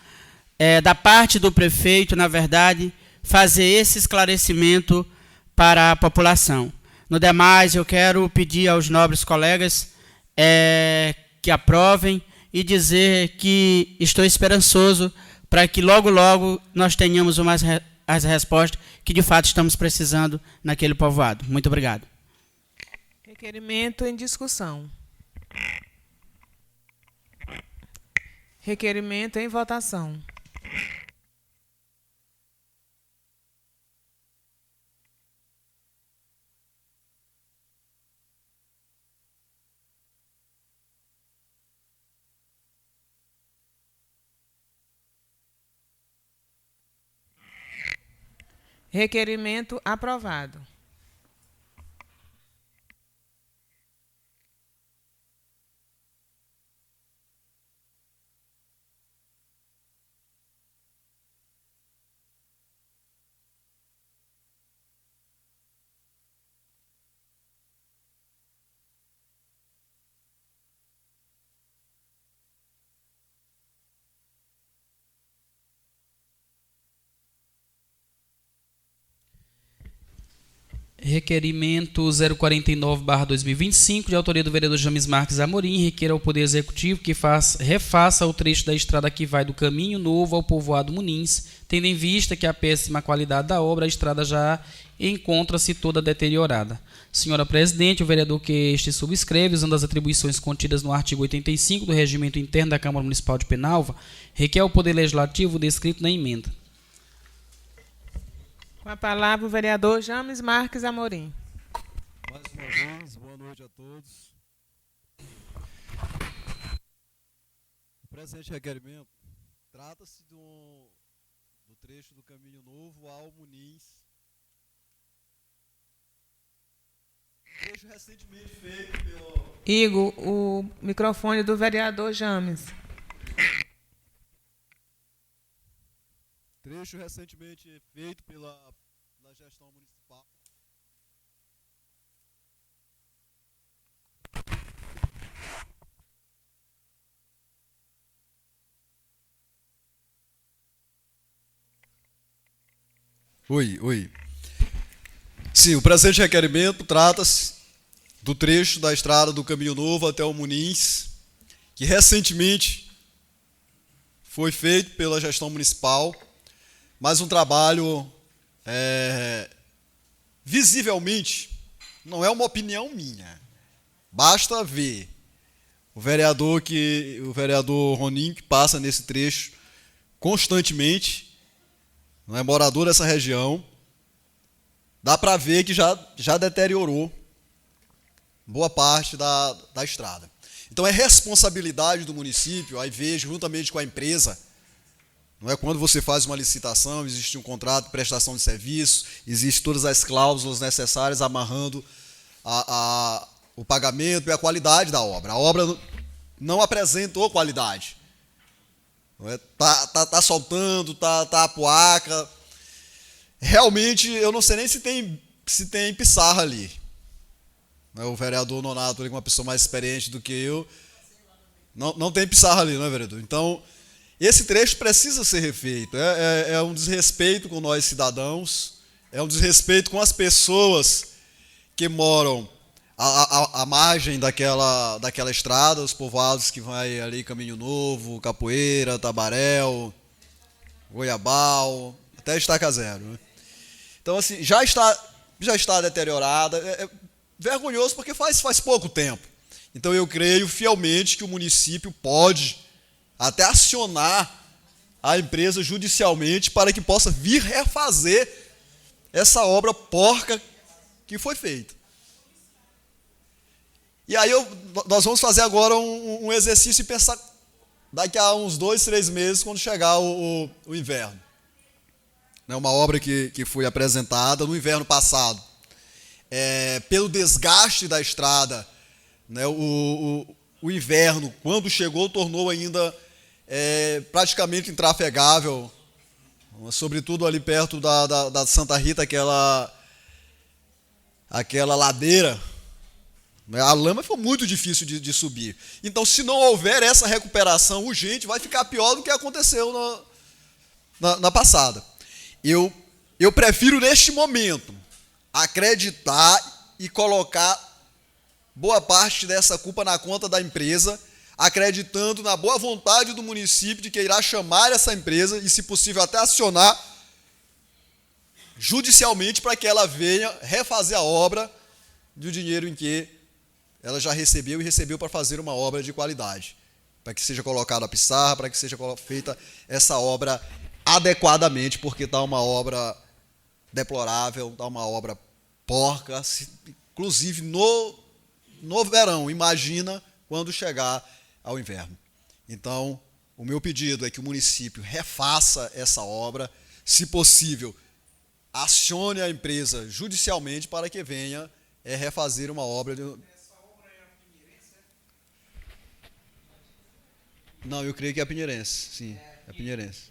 da parte do prefeito, na verdade, fazer esse esclarecimento para a população. No demais, eu quero pedir aos nobres colegas que aprovem e dizer que estou esperançoso para que logo, logo nós tenhamos as respostas que de fato estamos precisando naquele povoado. Muito obrigado. Requerimento em discussão. Requerimento em votação. Requerimento aprovado. Requerimento 049/2025, de autoria do vereador James Marques Amorim, requer ao Poder Executivo que refaça o trecho da estrada que vai do Caminho Novo ao povoado Munins, tendo em vista que a péssima qualidade da obra, a estrada já encontra-se toda deteriorada. Senhora Presidente, o vereador que este subscreve, usando as atribuições contidas no artigo 85 do Regimento Interno da Câmara Municipal de Penalva, requer ao Poder Legislativo o descrito na emenda. Com a palavra o vereador James Marques Amorim. Mais uma vez, boa noite a todos. O presente requerimento trata-se do trecho do Caminho Novo ao Munins. Trecho recentemente feito pelo... Igor, o microfone do vereador James. Trecho recentemente feito pela gestão municipal. Oi. Sim, o presente requerimento trata-se do trecho da estrada do Caminho Novo até o Munins, que recentemente foi feito pela gestão municipal, mas um trabalho visivelmente, não é uma opinião minha, basta ver o vereador Roninho, que passa nesse trecho constantemente, não é morador dessa região, dá para ver que já deteriorou boa parte da estrada. Então é responsabilidade do município, aí vejo, juntamente com a empresa, não é, quando você faz uma licitação, existe um contrato de prestação de serviço, existem todas as cláusulas necessárias amarrando o pagamento e a qualidade da obra. A obra não apresentou qualidade. Não é? Tá soltando, tá a poaca. Realmente, eu não sei nem se tem pissarra ali. O vereador Nonato, uma pessoa mais experiente do que eu, não tem pissarra ali, não é, vereador? Então, esse trecho precisa ser refeito. É um desrespeito com nós cidadãos, é um desrespeito com as pessoas que moram à margem daquela estrada, os povoados que vai ali Caminho Novo, Capoeira, Tabaréu, Goiabal, até Estaca Zero. Né? Então, assim, já está deteriorada. É vergonhoso porque faz pouco tempo. Então, eu creio fielmente que o município pode até acionar a empresa judicialmente para que possa vir refazer essa obra porca que foi feita. E aí nós vamos fazer agora um exercício e pensar daqui a uns 2, 3 meses, quando chegar o inverno. Uma obra que foi apresentada no inverno passado. Pelo desgaste da estrada, né, o inverno, quando chegou, tornou ainda praticamente intrafegável, sobretudo ali perto da Santa Rita, aquela ladeira. A lama foi muito difícil de subir. Então, se não houver essa recuperação urgente, vai ficar pior do que aconteceu na passada. Eu prefiro, neste momento, acreditar e colocar boa parte dessa culpa na conta da empresa, acreditando na boa vontade do município de que irá chamar essa empresa e, se possível, até acionar judicialmente para que ela venha refazer a obra do dinheiro em que ela já recebeu e recebeu para fazer uma obra de qualidade, para que seja colocada a pissarra, para que seja feita essa obra adequadamente, porque está uma obra deplorável, está uma obra porca, inclusive no verão, imagina quando chegar ao inverno. Então, o meu pedido é que o município refaça essa obra, se possível, acione a empresa judicialmente para que venha refazer uma obra. Não, eu creio que é a Pinheirense, sim, é a Pinheirense.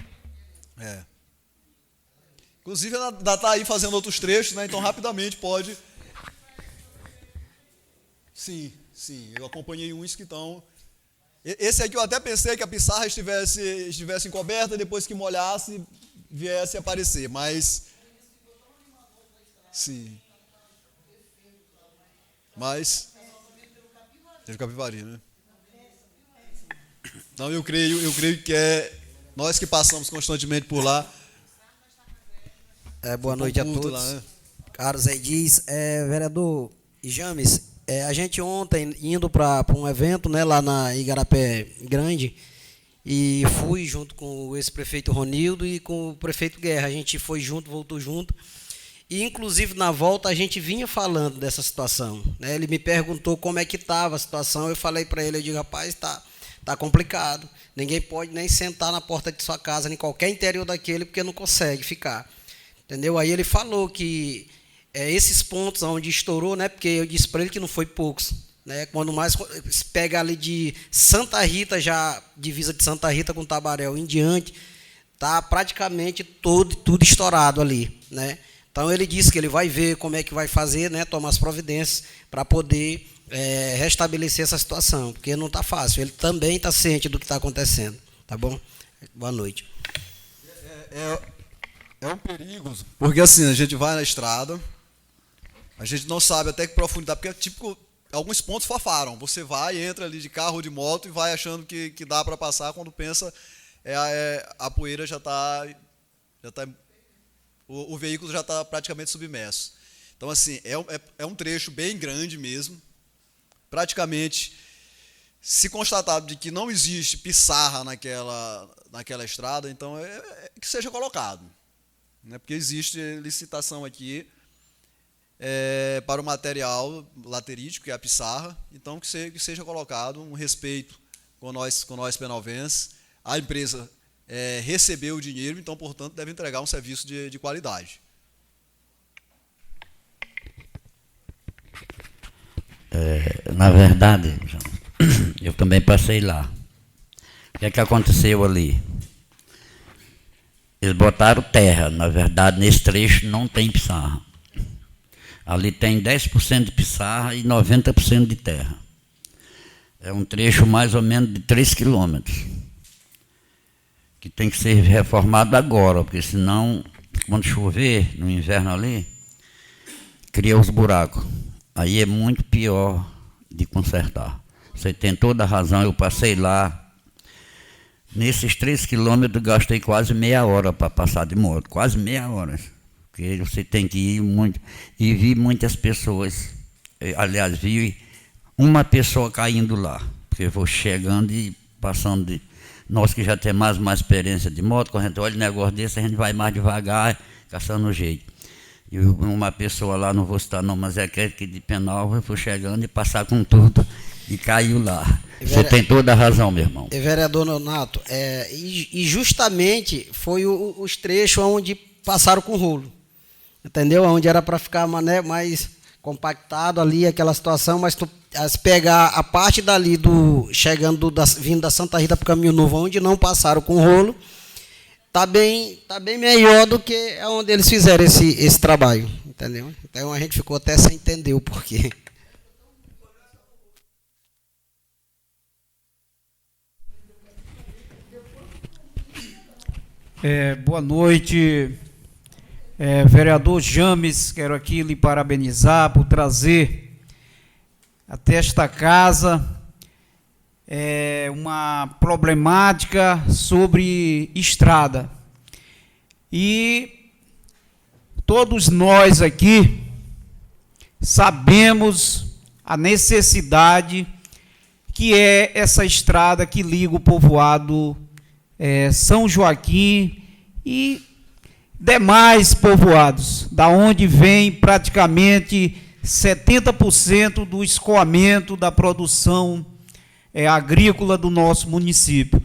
Inclusive, ela está aí fazendo outros trechos, né? Então rapidamente pode. Sim, eu acompanhei uns que estão. Esse aqui eu até pensei que a pissarra estivesse encoberta, depois que molhasse, viesse a aparecer, mas. Sim. Mas. Teve Capivari, né? Então eu creio que nós que passamos constantemente por lá. Boa noite a todos. Lá, né? Carlos Edis, vereador James, a gente ontem indo para um evento, né, lá na Igarapé Grande, e fui junto com o ex-prefeito Ronildo e com o prefeito Guerra. A gente foi junto, voltou junto. E, inclusive, na volta, a gente vinha falando dessa situação, né? Ele me perguntou como é que estava a situação. Eu falei para ele, eu digo, rapaz, está complicado. Ninguém pode nem sentar na porta de sua casa, em qualquer interior daquele, porque não consegue ficar. Entendeu? Aí ele falou que esses pontos onde estourou, né? Porque eu disse para ele que não foi poucos, né? Quando mais se pega ali de Santa Rita, já divisa de Santa Rita com Tabaréu em diante, está praticamente tudo estourado ali, né? Então ele disse que ele vai ver como é que vai fazer, né? Tomar as providências para poder restabelecer essa situação, porque não está fácil. Ele também está ciente do que está acontecendo, tá bom? Boa noite. É um perigo, porque assim, a gente vai na estrada, a gente não sabe até que profundidade, porque tipo, alguns pontos fofaram, você vai, entra ali de carro ou de moto e vai achando que dá para passar, quando pensa, a poeira já está o veículo já está praticamente submerso. Então assim, é um trecho bem grande mesmo, praticamente, se constatado de que não existe pissarra naquela estrada, então que seja colocado. Né, porque existe licitação aqui para o material laterítico, que é a pissarra, então que seja colocado um respeito com nós penalvenses. A empresa recebeu o dinheiro, então, portanto, deve entregar um serviço de qualidade. Na verdade, eu também passei lá. O que aconteceu ali? Eles botaram terra, na verdade, nesse trecho não tem pissarra. Ali tem 10% de pissarra e 90% de terra. É um trecho mais ou menos de 3 quilômetros, que tem que ser reformado agora, porque senão, quando chover, no inverno ali, cria os buracos. Aí é muito pior de consertar. Você tem toda a razão, eu passei lá. Nesses 3 quilômetros, gastei quase meia hora para passar de moto, quase meia hora. Porque você tem que ir muito. E vi muitas pessoas, aliás, vi uma pessoa caindo lá, porque eu vou chegando e passando Nós que já temos mais experiência de moto, quando a gente olha um negócio desse, a gente vai mais devagar, caçando o jeito. E uma pessoa lá, não vou citar não, mas é que de Penalva, foi chegando e passar com tudo e caiu lá. Você tem toda a razão, meu irmão. Vereador Nonato, e justamente foi os trechos onde passaram com rolo, entendeu? Onde era para ficar mais compactado ali, aquela situação, mas se pegar a parte dali, vindo da Santa Rita para o Caminho Novo, onde não passaram com rolo, tá bem melhor do que onde eles fizeram esse trabalho, entendeu? Então a gente ficou até sem entender o porquê. Boa noite, vereador James, quero aqui lhe parabenizar por trazer até esta casa uma problemática sobre estrada. E todos nós aqui sabemos a necessidade que é essa estrada que liga o povoado São Joaquim e demais povoados, da onde vem praticamente 70% do escoamento da produção agrícola do nosso município.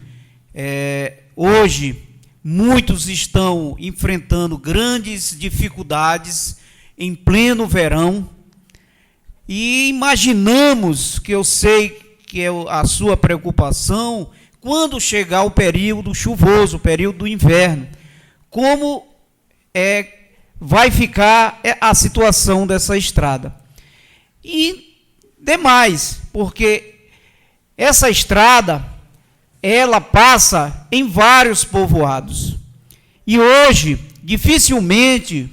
Hoje, muitos estão enfrentando grandes dificuldades em pleno verão, e imaginamos, que eu sei que é a sua preocupação, quando chegar o período chuvoso, o período do inverno, como vai ficar a situação dessa estrada. E demais, porque essa estrada, ela passa em vários povoados. E hoje, dificilmente,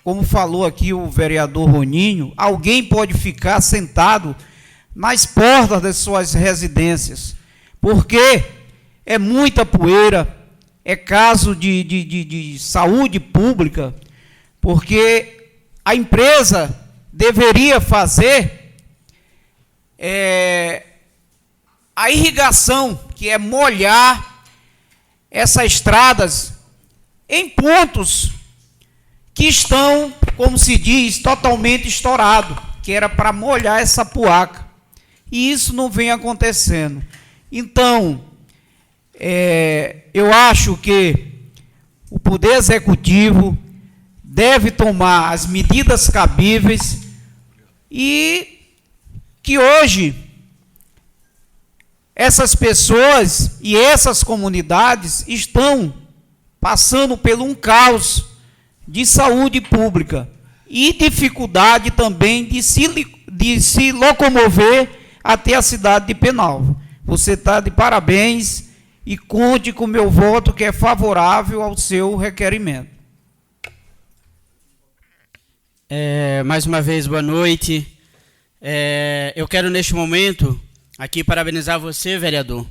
como falou aqui o vereador Roninho, alguém pode ficar sentado nas portas das suas residências, porque é muita poeira, é caso de saúde pública, porque a empresa deveria fazer a irrigação, que é molhar essas estradas em pontos que estão, como se diz, totalmente estourados, que era para molhar essa poaca. E isso não vem acontecendo. Então, eu acho que o Poder Executivo deve tomar as medidas cabíveis e que hoje essas pessoas e essas comunidades estão passando por um caos de saúde pública e dificuldade também de se locomover até a cidade de Penalva. Você está de parabéns e conte com o meu voto, que é favorável ao seu requerimento. Mais uma vez, boa noite. Eu quero, neste momento, aqui parabenizar você, vereador,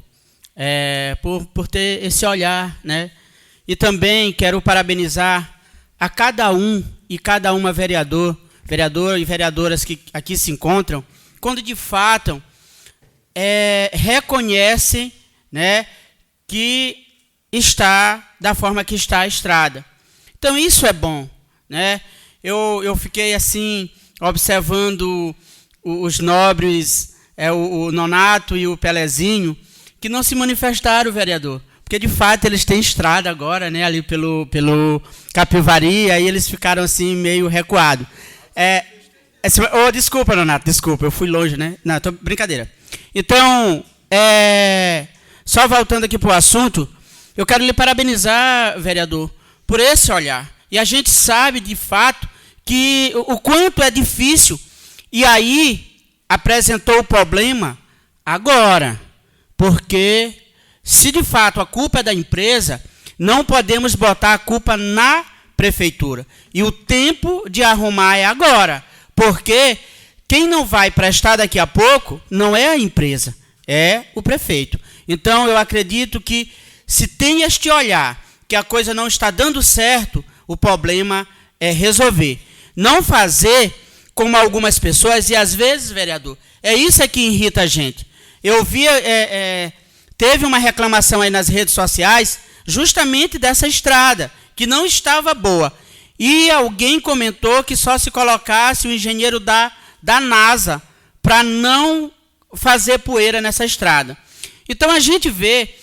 por ter esse olhar, né? E também quero parabenizar a cada um e cada uma vereador e vereadoras que aqui se encontram, quando de fato reconhecem, né, que está da forma que está a estrada. Então isso é bom, né? Eu fiquei assim observando os nobres, o Nonato e o Pelezinho, que não se manifestaram, vereador, porque de fato eles têm estrada agora, né, ali pelo Capivari, aí eles ficaram assim meio recuados. Desculpa, Nonato, desculpa, eu fui longe, né? Não, brincadeira. Então, só voltando aqui para o assunto, eu quero lhe parabenizar, vereador, por esse olhar. E a gente sabe, de fato, que o quanto é difícil. E aí, apresentou o problema agora. Porque, se de fato a culpa é da empresa, não podemos botar a culpa na prefeitura. E o tempo de arrumar é agora. Porque quem não vai prestar daqui a pouco não é a empresa, é o prefeito. Então, eu acredito que, se tem este olhar, que a coisa não está dando certo, o problema é resolver. Não fazer como algumas pessoas, e às vezes, vereador, isso é que irrita a gente. Eu via teve uma reclamação aí nas redes sociais justamente dessa estrada, que não estava boa. E alguém comentou que só se colocasse o engenheiro da NASA para não fazer poeira nessa estrada. Então a gente vê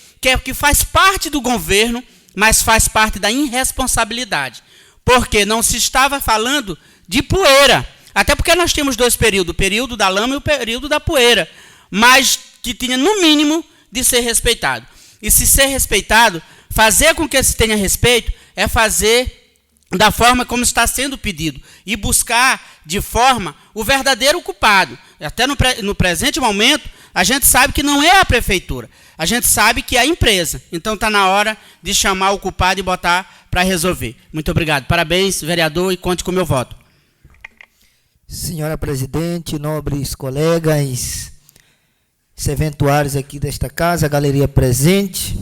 que faz parte do governo, mas faz parte da irresponsabilidade. Porque não se estava falando de poeira. Até porque nós temos dois períodos, o período da lama e o período da poeira. Mas que tinha, no mínimo, de ser respeitado. E se ser respeitado, fazer com que se tenha respeito, é fazer da forma como está sendo pedido. E buscar, de forma, o verdadeiro culpado. Até no presente momento, a gente sabe que não é a prefeitura. A gente sabe que é a empresa. Então está na hora de chamar o culpado e botar para resolver. Muito obrigado. Parabéns, vereador, e conte com o meu voto. Senhora presidente, nobres colegas, serventuários aqui desta casa, a galeria presente,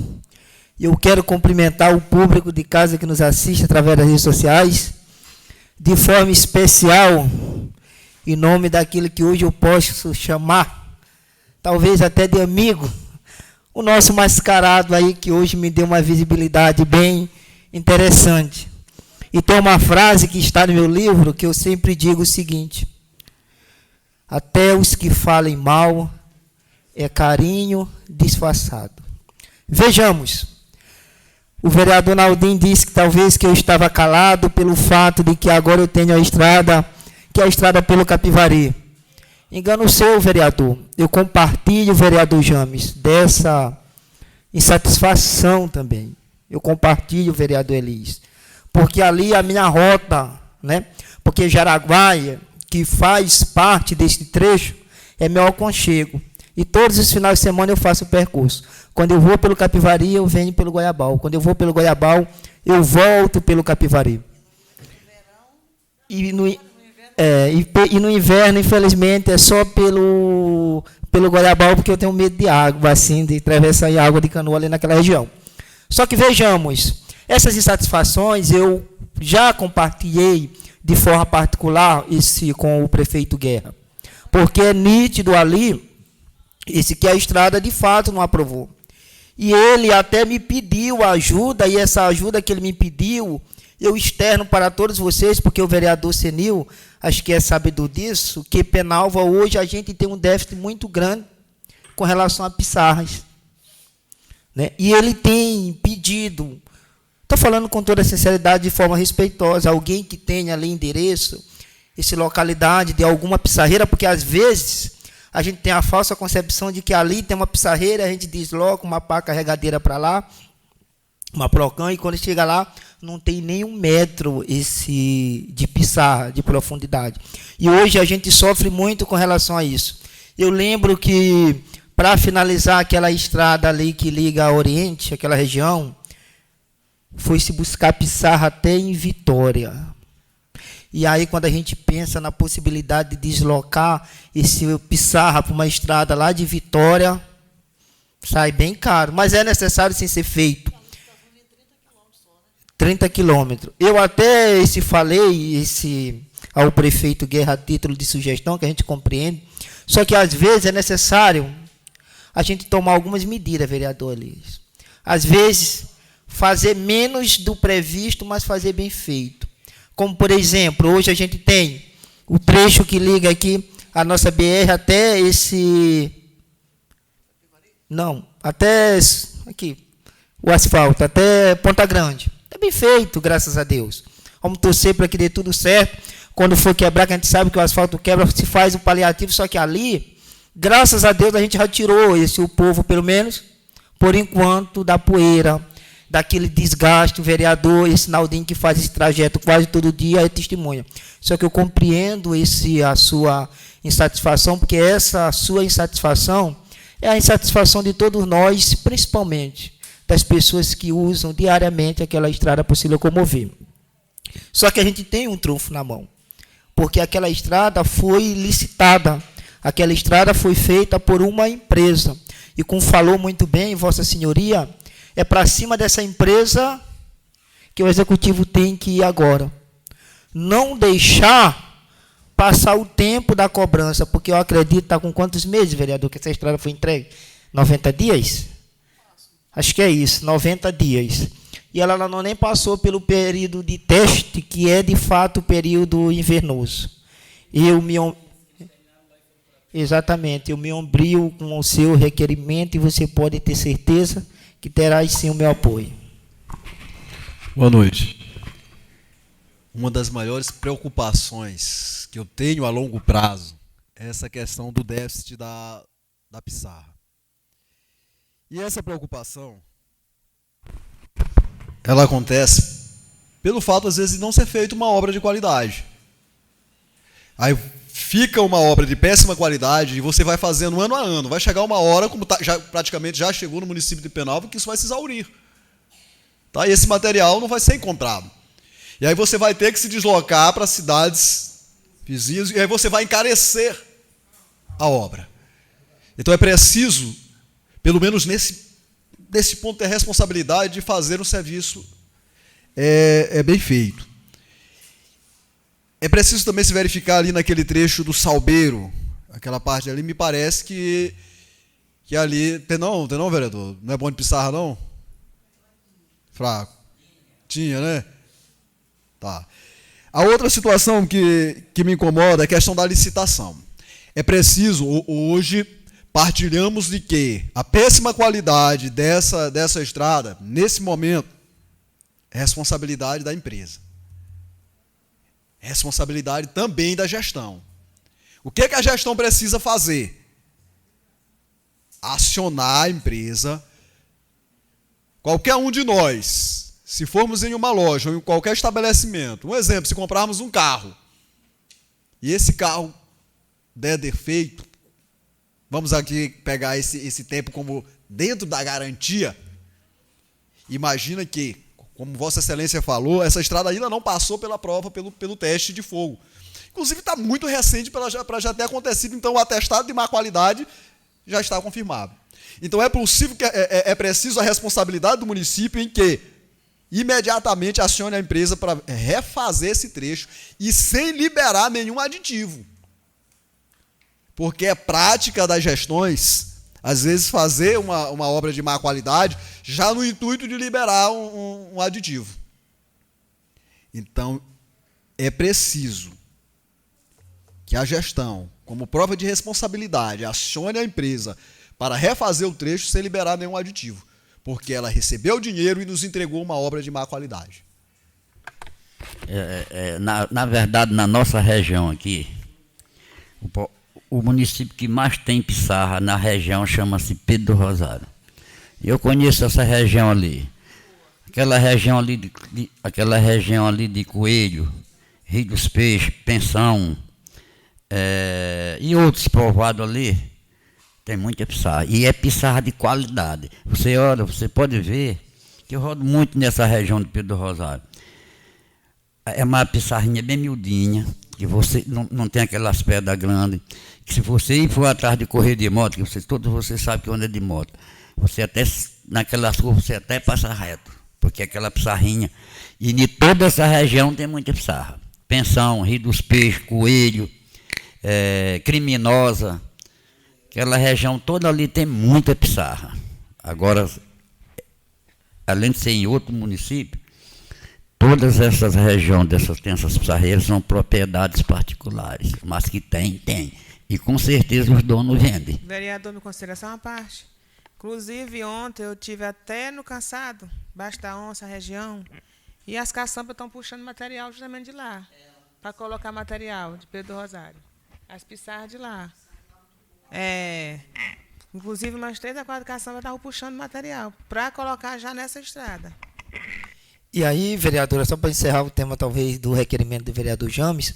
eu quero cumprimentar o público de casa que nos assiste através das redes sociais, de forma especial, em nome daquilo que hoje eu posso chamar, talvez até de amigo, o nosso mascarado aí, que hoje me deu uma visibilidade bem interessante. E tem uma frase que está no meu livro, que eu sempre digo o seguinte: até os que falem mal é carinho disfarçado. Vejamos, o vereador Naldin disse que talvez que eu estava calado pelo fato de que agora eu tenho a estrada, que é a estrada pelo Capivari. Engano seu, vereador. Eu compartilho, vereador James, dessa insatisfação também. Eu compartilho, vereador Elis. Porque ali a minha rota, né? Porque Jaraguaia, que faz parte desse trecho, é meu aconchego. E todos os finais de semana eu faço o percurso. Quando eu vou pelo Capivari, eu venho pelo Goiabal. Quando eu vou pelo Goiabal, eu volto pelo Capivari. E no inverno, infelizmente, é só pelo Goiabal, porque eu tenho medo de água, assim, de atravessar a água de canoa ali naquela região. Só que vejamos, essas insatisfações eu já compartilhei de forma particular com o prefeito Guerra. Porque é nítido ali, que a estrada de fato não aprovou. E ele até me pediu ajuda, e essa ajuda que ele me pediu, eu externo para todos vocês, porque o vereador Senil, acho que é sabedor disso, que Penalva hoje a gente tem um déficit muito grande com relação a pissarras. Né? E ele tem pedido, estou falando com toda a sinceridade, de forma respeitosa, alguém que tenha ali endereço, essa localidade de alguma pissarreira, porque às vezes a gente tem a falsa concepção de que ali tem uma pissarreira, a gente desloca uma pá carregadeira para lá, uma Procam, e quando chega lá, não tem nem 1 metro de pissarra, de profundidade. E hoje a gente sofre muito com relação a isso. Eu lembro que, para finalizar aquela estrada ali que liga a Oriente, aquela região, foi-se buscar pissarra até em Vitória. E aí, quando a gente pensa na possibilidade de deslocar esse pissarra para uma estrada lá de Vitória, sai bem caro, mas é necessário sim ser feito. 30 quilômetros. Eu até falei ao prefeito Guerra a título de sugestão, que a gente compreende, só que às vezes é necessário a gente tomar algumas medidas, vereador Elias. Às vezes, fazer menos do previsto, mas fazer bem feito. Como, por exemplo, hoje a gente tem o trecho que liga aqui a nossa BR até até aqui, o asfalto, até Ponta Grande. Está bem feito, graças a Deus. Vamos torcer para que dê tudo certo. Quando for quebrar, que a gente sabe que o asfalto quebra, se faz o paliativo, só que ali, graças a Deus, a gente já tirou o povo, pelo menos, por enquanto, da poeira, daquele desgaste. O vereador, esse Naldin, que faz esse trajeto quase todo dia, é testemunha. Só que eu compreendo a sua insatisfação, porque essa sua insatisfação é a insatisfação de todos nós, principalmente das pessoas que usam diariamente aquela estrada para se locomover. Só que a gente tem um trunfo na mão, porque aquela estrada foi licitada, aquela estrada foi feita por uma empresa, e como falou muito bem Vossa Senhoria, é para cima dessa empresa que o Executivo tem que ir agora. Não deixar passar o tempo da cobrança, porque eu acredito, está com quantos meses, vereador, que essa estrada foi entregue? 90 dias? Acho que é isso, 90 dias. E ela não nem passou pelo período de teste, que é de fato o período invernoso. Exatamente, eu me ombrio com o seu requerimento e você pode ter certeza que terá sim o meu apoio. Boa noite. Uma das maiores preocupações que eu tenho a longo prazo é essa questão do déficit da pissarra. E essa preocupação, ela acontece pelo fato, às vezes, de não ser feita uma obra de qualidade. Aí fica uma obra de péssima qualidade e você vai fazendo ano a ano. Vai chegar uma hora, como praticamente já chegou no município de Penalva, que isso vai se exaurir. Tá? E esse material não vai ser encontrado. E aí você vai ter que se deslocar para cidades vizinhas e aí você vai encarecer a obra. Então é preciso, pelo menos nesse ponto, ter a responsabilidade de fazer um serviço bem feito. É preciso também se verificar ali naquele trecho do Salbeiro, aquela parte ali, me parece que ali... Tem não, vereador? Não é bom de pissarra, não? Fraco. Tinha, né? Tá. A outra situação que me incomoda é a questão da licitação. É preciso, hoje, partilhamos de que a péssima qualidade dessa estrada, nesse momento, é responsabilidade da empresa. É responsabilidade também da gestão. O que a gestão precisa fazer? Acionar a empresa. Qualquer um de nós, se formos em uma loja ou em qualquer estabelecimento, um exemplo, se comprarmos um carro, e esse carro der defeito, vamos aqui pegar esse tempo como dentro da garantia, imagina que, como Vossa Excelência falou, essa estrada ainda não passou pela prova, pelo teste de fogo. Inclusive está muito recente para já ter acontecido, então o atestado de má qualidade já está confirmado. Então é possível que é preciso a responsabilidade do município em que imediatamente acione a empresa para refazer esse trecho e sem liberar nenhum aditivo. Porque é prática das gestões, às vezes, fazer uma obra de má qualidade já no intuito de liberar um aditivo. Então, é preciso que a gestão, como prova de responsabilidade, acione a empresa para refazer o trecho sem liberar nenhum aditivo, porque ela recebeu o dinheiro e nos entregou uma obra de má qualidade. Na verdade, na nossa região aqui, o município que mais tem pissarra na região chama-se Pedro do Rosário. Eu conheço essa região ali. Aquela região ali de Coelho, Rio dos Peixes, Pensão, e outros povoados ali, tem muita pissarra. E é pissarra de qualidade. Você pode ver que eu rodo muito nessa região de Pedro do Rosário. É uma pissarrinha bem miudinha, que você não tem aquelas pedras grandes, que se você for atrás de correr de moto, que todos vocês sabem que anda de moto, você até, naquelas curvas, você até passa reto, porque aquela pissarrinha, e de toda essa região tem muita pissarra. Pensão, Rio dos Peixes, Coelho, Criminosa, aquela região toda ali tem muita pissarra. Agora, além de ser em outro município, todas essas regiões tem essas pissarreiras são propriedades particulares, mas que tem. E com certeza os donos vendem. Vereador, me consideração à parte. Inclusive, ontem eu tive até no Cansado, Baixo da Onça, região, e as caçampas estão puxando material justamente de lá, para colocar material de Pedro do Rosário. As pissarras de lá. Inclusive, umas 3 a 4 caçambas estavam puxando material para colocar já nessa estrada. E aí, vereadora, só para encerrar o tema, talvez, do requerimento do vereador James,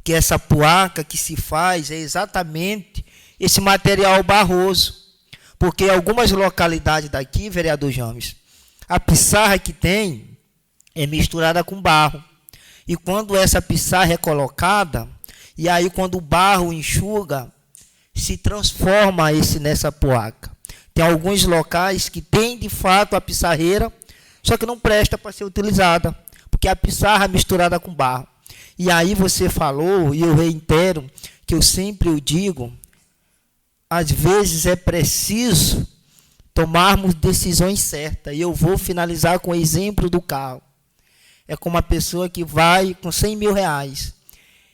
que essa placa que se faz é exatamente esse material barroso. Porque algumas localidades daqui, vereador James, a pissarra que tem é misturada com barro. E quando essa pissarra é colocada, e aí quando o barro enxuga, se transforma nessa placa. Tem alguns locais que tem, de fato, a pissarreira, só que não presta para ser utilizada, porque a pissarra é misturada com barro. E aí você falou, e eu reitero, que eu sempre digo, às vezes é preciso tomarmos decisões certas. E eu vou finalizar com o exemplo do carro. É como uma pessoa que vai com 100 mil reais.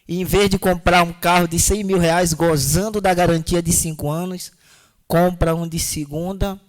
E em vez de comprar um carro de 100 mil reais, gozando da garantia de 5 anos, compra um de segunda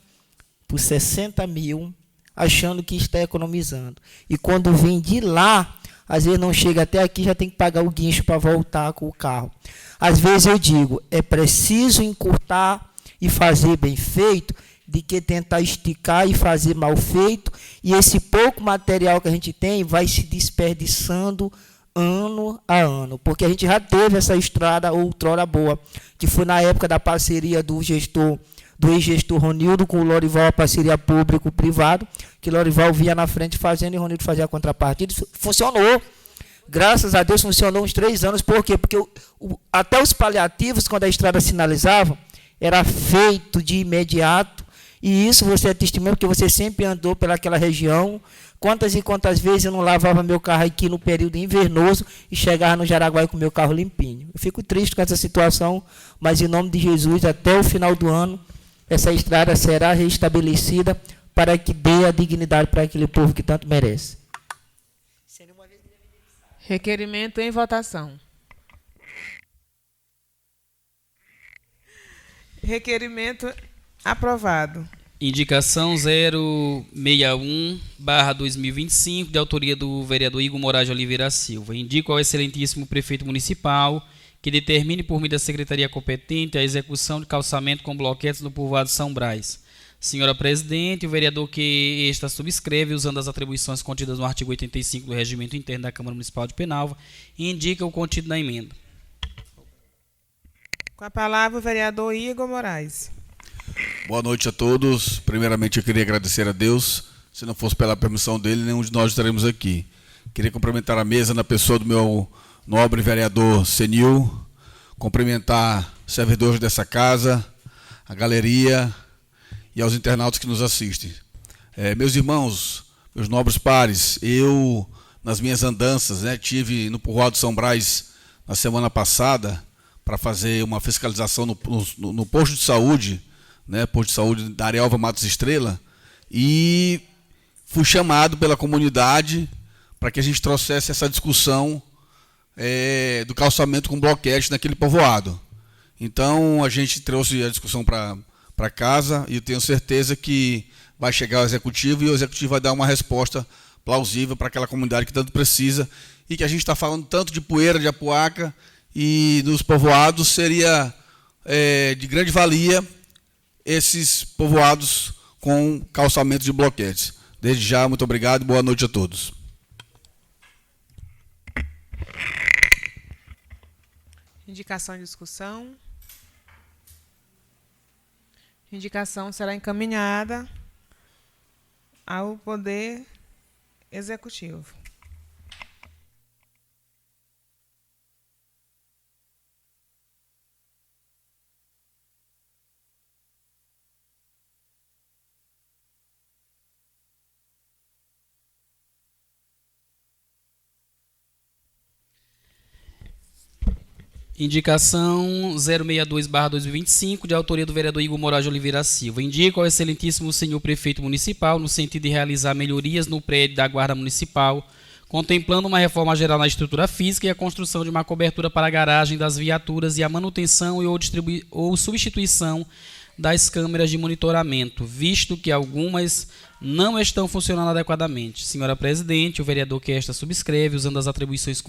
por 60 mil, achando que está economizando. E quando vem de lá, às vezes não chega até aqui, já tem que pagar o guincho para voltar com o carro. Às vezes eu digo, é preciso encurtar e fazer bem feito, de que tentar esticar e fazer mal feito, e esse pouco material que a gente tem vai se desperdiçando ano a ano, porque a gente já teve essa estrada outrora boa, que foi na época da parceria do ex-gestor Ronildo com o Lorival, a parceria público-privado, que Lorival vinha na frente fazendo e Ronildo fazia a contrapartida. Funcionou. Graças a Deus funcionou uns 3 anos. Por quê? Porque até os paliativos, quando a estrada sinalizava, era feito de imediato. E isso você é testemunho, porque você sempre andou pelaquela região. Quantas e quantas vezes eu não lavava meu carro aqui no período invernoso e chegava no Jaraguá com meu carro limpinho. Eu fico triste com essa situação, mas em nome de Jesus, até o final do ano, essa estrada será restabelecida para que dê a dignidade para aquele povo que tanto merece. Requerimento em votação. Requerimento aprovado. Indicação 061/2025, de autoria do vereador Igor Moraes de Oliveira Silva. Indico ao excelentíssimo prefeito municipal que determine por meio da secretaria competente a execução de calçamento com bloquetes no povoado São Brás. Senhora Presidente, o vereador que esta subscreve, usando as atribuições contidas no artigo 85 do Regimento Interno da Câmara Municipal de Penalva, indica o contido da emenda. Com a palavra o vereador Igor Moraes. Boa noite a todos. Primeiramente, eu queria agradecer a Deus. Se não fosse pela permissão dele, nenhum de nós estaremos aqui. Queria cumprimentar a mesa na pessoa do meu nobre vereador Senil, cumprimentar os servidores dessa casa, a galeria e aos internautas que nos assistem. Meus irmãos, meus nobres pares, eu, nas minhas andanças, tive no povoado São Brás na semana passada para fazer uma fiscalização no posto de saúde, posto de saúde da Arialva Matos Estrela, e fui chamado pela comunidade para que a gente trouxesse essa discussão do calçamento com bloquete naquele povoado. Então a gente trouxe a discussão para casa e eu tenho certeza que vai chegar ao executivo e o executivo vai dar uma resposta plausível para aquela comunidade que tanto precisa, e que a gente está falando tanto de Poeira, de Apuaca, e nos povoados seria de grande valia esses povoados com calçamento de bloquetes. Desde já, muito obrigado e boa noite a todos. Indicação de discussão. Indicação será encaminhada ao Poder Executivo. Indicação 062/2025, de autoria do vereador Igor Moraes de Oliveira Silva. Indico ao excelentíssimo senhor prefeito municipal, no sentido de realizar melhorias no prédio da Guarda Municipal, contemplando uma reforma geral na estrutura física e a construção de uma cobertura para a garagem das viaturas e a manutenção ou substituição das câmeras de monitoramento, visto que algumas não estão funcionando adequadamente. Senhora Presidente, o vereador que esta subscreve, usando as atribuições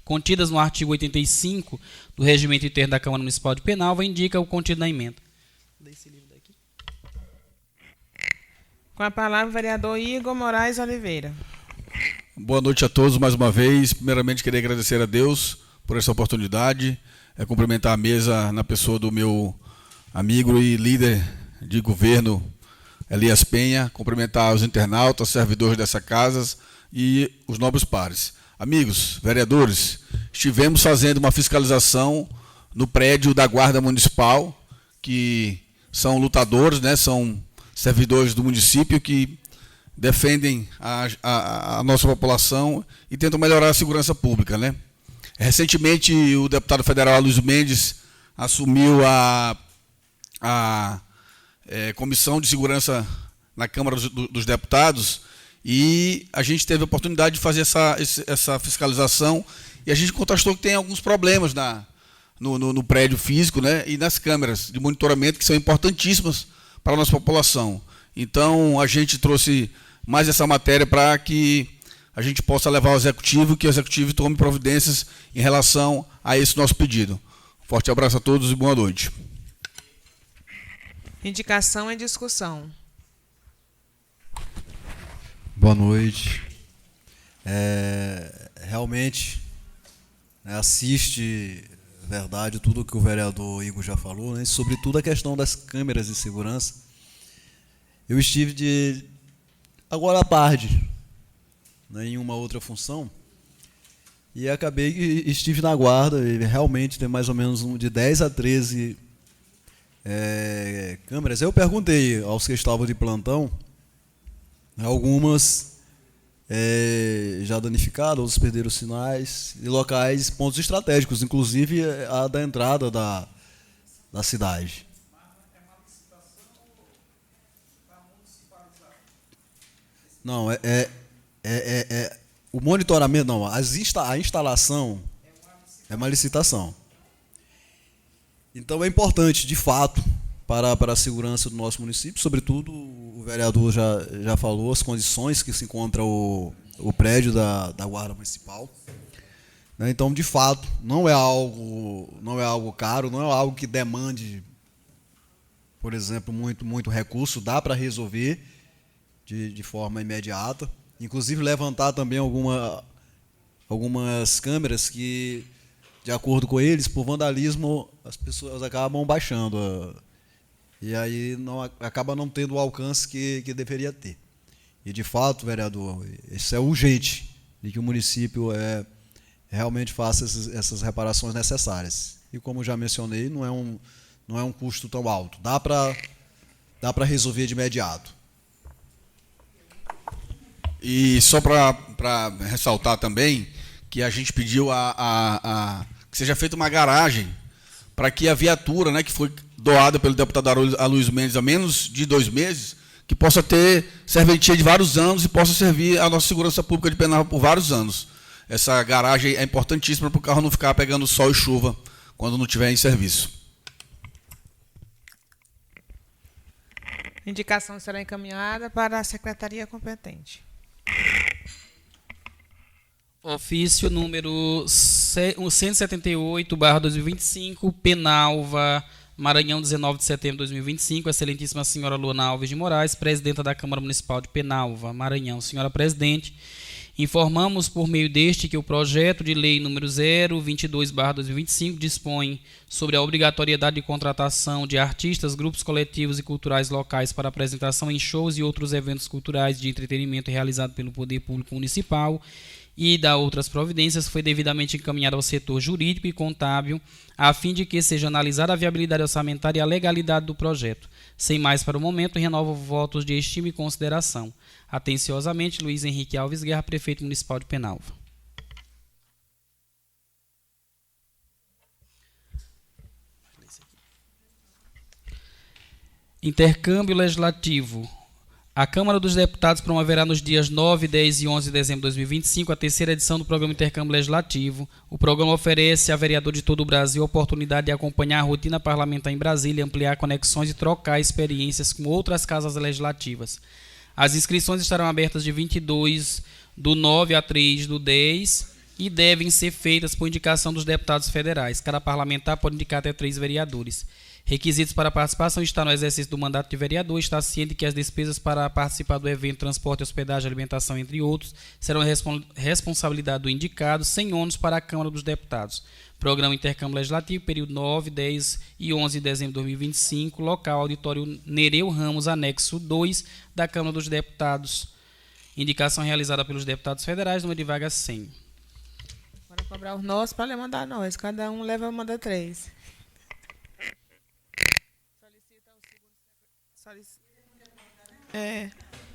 contidas no artigo 85 do Regimento Interno da Câmara Municipal de Penalva, indica o contido da emenda. Com a palavra o vereador Igor Moraes Oliveira. Boa noite a todos mais uma vez. Primeiramente, queria agradecer a Deus por essa oportunidade, cumprimentar a mesa na pessoa do meu amigo e líder de governo, Elias Penha, cumprimentar os internautas, servidores dessa casa e os nobres pares. Amigos, vereadores, estivemos fazendo uma fiscalização no prédio da Guarda Municipal, que são lutadores, são servidores do município que defendem a nossa população e tentam melhorar a segurança pública. Recentemente, o deputado federal Luiz Mendes assumiu a Comissão de Segurança na Câmara dos Deputados, e a gente teve a oportunidade de fazer essa fiscalização, e a gente contrastou que tem alguns problemas no prédio físico, né, e nas câmeras de monitoramento, que são importantíssimas para a nossa população. Então, a gente trouxe mais essa matéria para que a gente possa levar ao Executivo, que o Executivo tome providências em relação a esse nosso pedido. Forte abraço a todos e boa noite. Indicação em discussão. Boa noite. Realmente, assiste, verdade, tudo que o vereador Igor já falou, né? Sobretudo a questão das câmeras de segurança. Eu estive agora à tarde, né, em uma outra função, e estive na guarda, e realmente tem mais ou menos de 10 a 13 câmeras. Eu perguntei aos que estavam de plantão, algumas já danificadas, outros perderam sinais, e locais, pontos estratégicos, inclusive a da entrada da cidade. Não, o monitoramento, não, a instalação é uma licitação. Então é importante, de fato, para a segurança do nosso município, sobretudo o vereador já falou as condições que se encontra o prédio da Guarda Municipal. Então, de fato, não é algo caro, não é algo que demande, por exemplo, muito recurso, dá para resolver de forma imediata. Inclusive levantar também algumas câmeras que, de acordo com eles, por vandalismo, as pessoas acabam baixando. E aí acaba não tendo o alcance que deveria ter. E, de fato, vereador, isso é urgente, de que o município realmente faça essas reparações necessárias. E, como já mencionei, não é um custo tão alto. Dá para resolver de imediato. E só para ressaltar também que a gente pediu que seja feita uma garagem para que a viatura, né, que foi doada pelo deputado Aloysio Mendes há menos de 2 meses, que possa ter serventia de vários anos e possa servir a nossa segurança pública de Penalva por vários anos. Essa garagem é importantíssima para o carro não ficar pegando sol e chuva quando não estiver em serviço. Indicação será encaminhada para a secretaria competente. Ofício número 178/2025, Penalva, Maranhão, 19 de setembro de 2025. Excelentíssima senhora Luana Alves de Moraes, presidenta da Câmara Municipal de Penalva, Maranhão. Senhora presidente, informamos por meio deste que o projeto de lei número 022/2025 dispõe sobre a obrigatoriedade de contratação de artistas, grupos coletivos e culturais locais para apresentação em shows e outros eventos culturais de entretenimento realizado pelo Poder Público Municipal e da outras providências. Foi devidamente encaminhado ao setor jurídico e contábil, a fim de que seja analisada a viabilidade orçamentária e a legalidade do projeto. Sem mais para o momento, renovo votos de estima e consideração. Atenciosamente, Luiz Henrique Alves Guerra, Prefeito Municipal de Penalva. Intercâmbio legislativo. A Câmara dos Deputados promoverá nos dias 9, 10 e 11 de dezembro de 2025 a 3ª edição do Programa Intercâmbio Legislativo. O programa oferece a vereador de todo o Brasil a oportunidade de acompanhar a rotina parlamentar em Brasília, ampliar conexões e trocar experiências com outras casas legislativas. As inscrições estarão abertas de 22/9 a 3/10 e devem ser feitas por indicação dos deputados federais. Cada parlamentar pode indicar até 3 vereadores. Requisitos para a participação: está no exercício do mandato de vereador, está ciente que as despesas para participar do evento, transporte, hospedagem, alimentação, entre outros, serão responsabilidade do indicado, sem ônus para a Câmara dos Deputados. Programa Intercâmbio Legislativo, período 9, 10 e 11 de dezembro de 2025, local Auditório Nereu Ramos, anexo 2 da Câmara dos Deputados. Indicação realizada pelos deputados federais, número de vagas 100. Bora cobrar os nossos para mandar nós, cada um manda 3.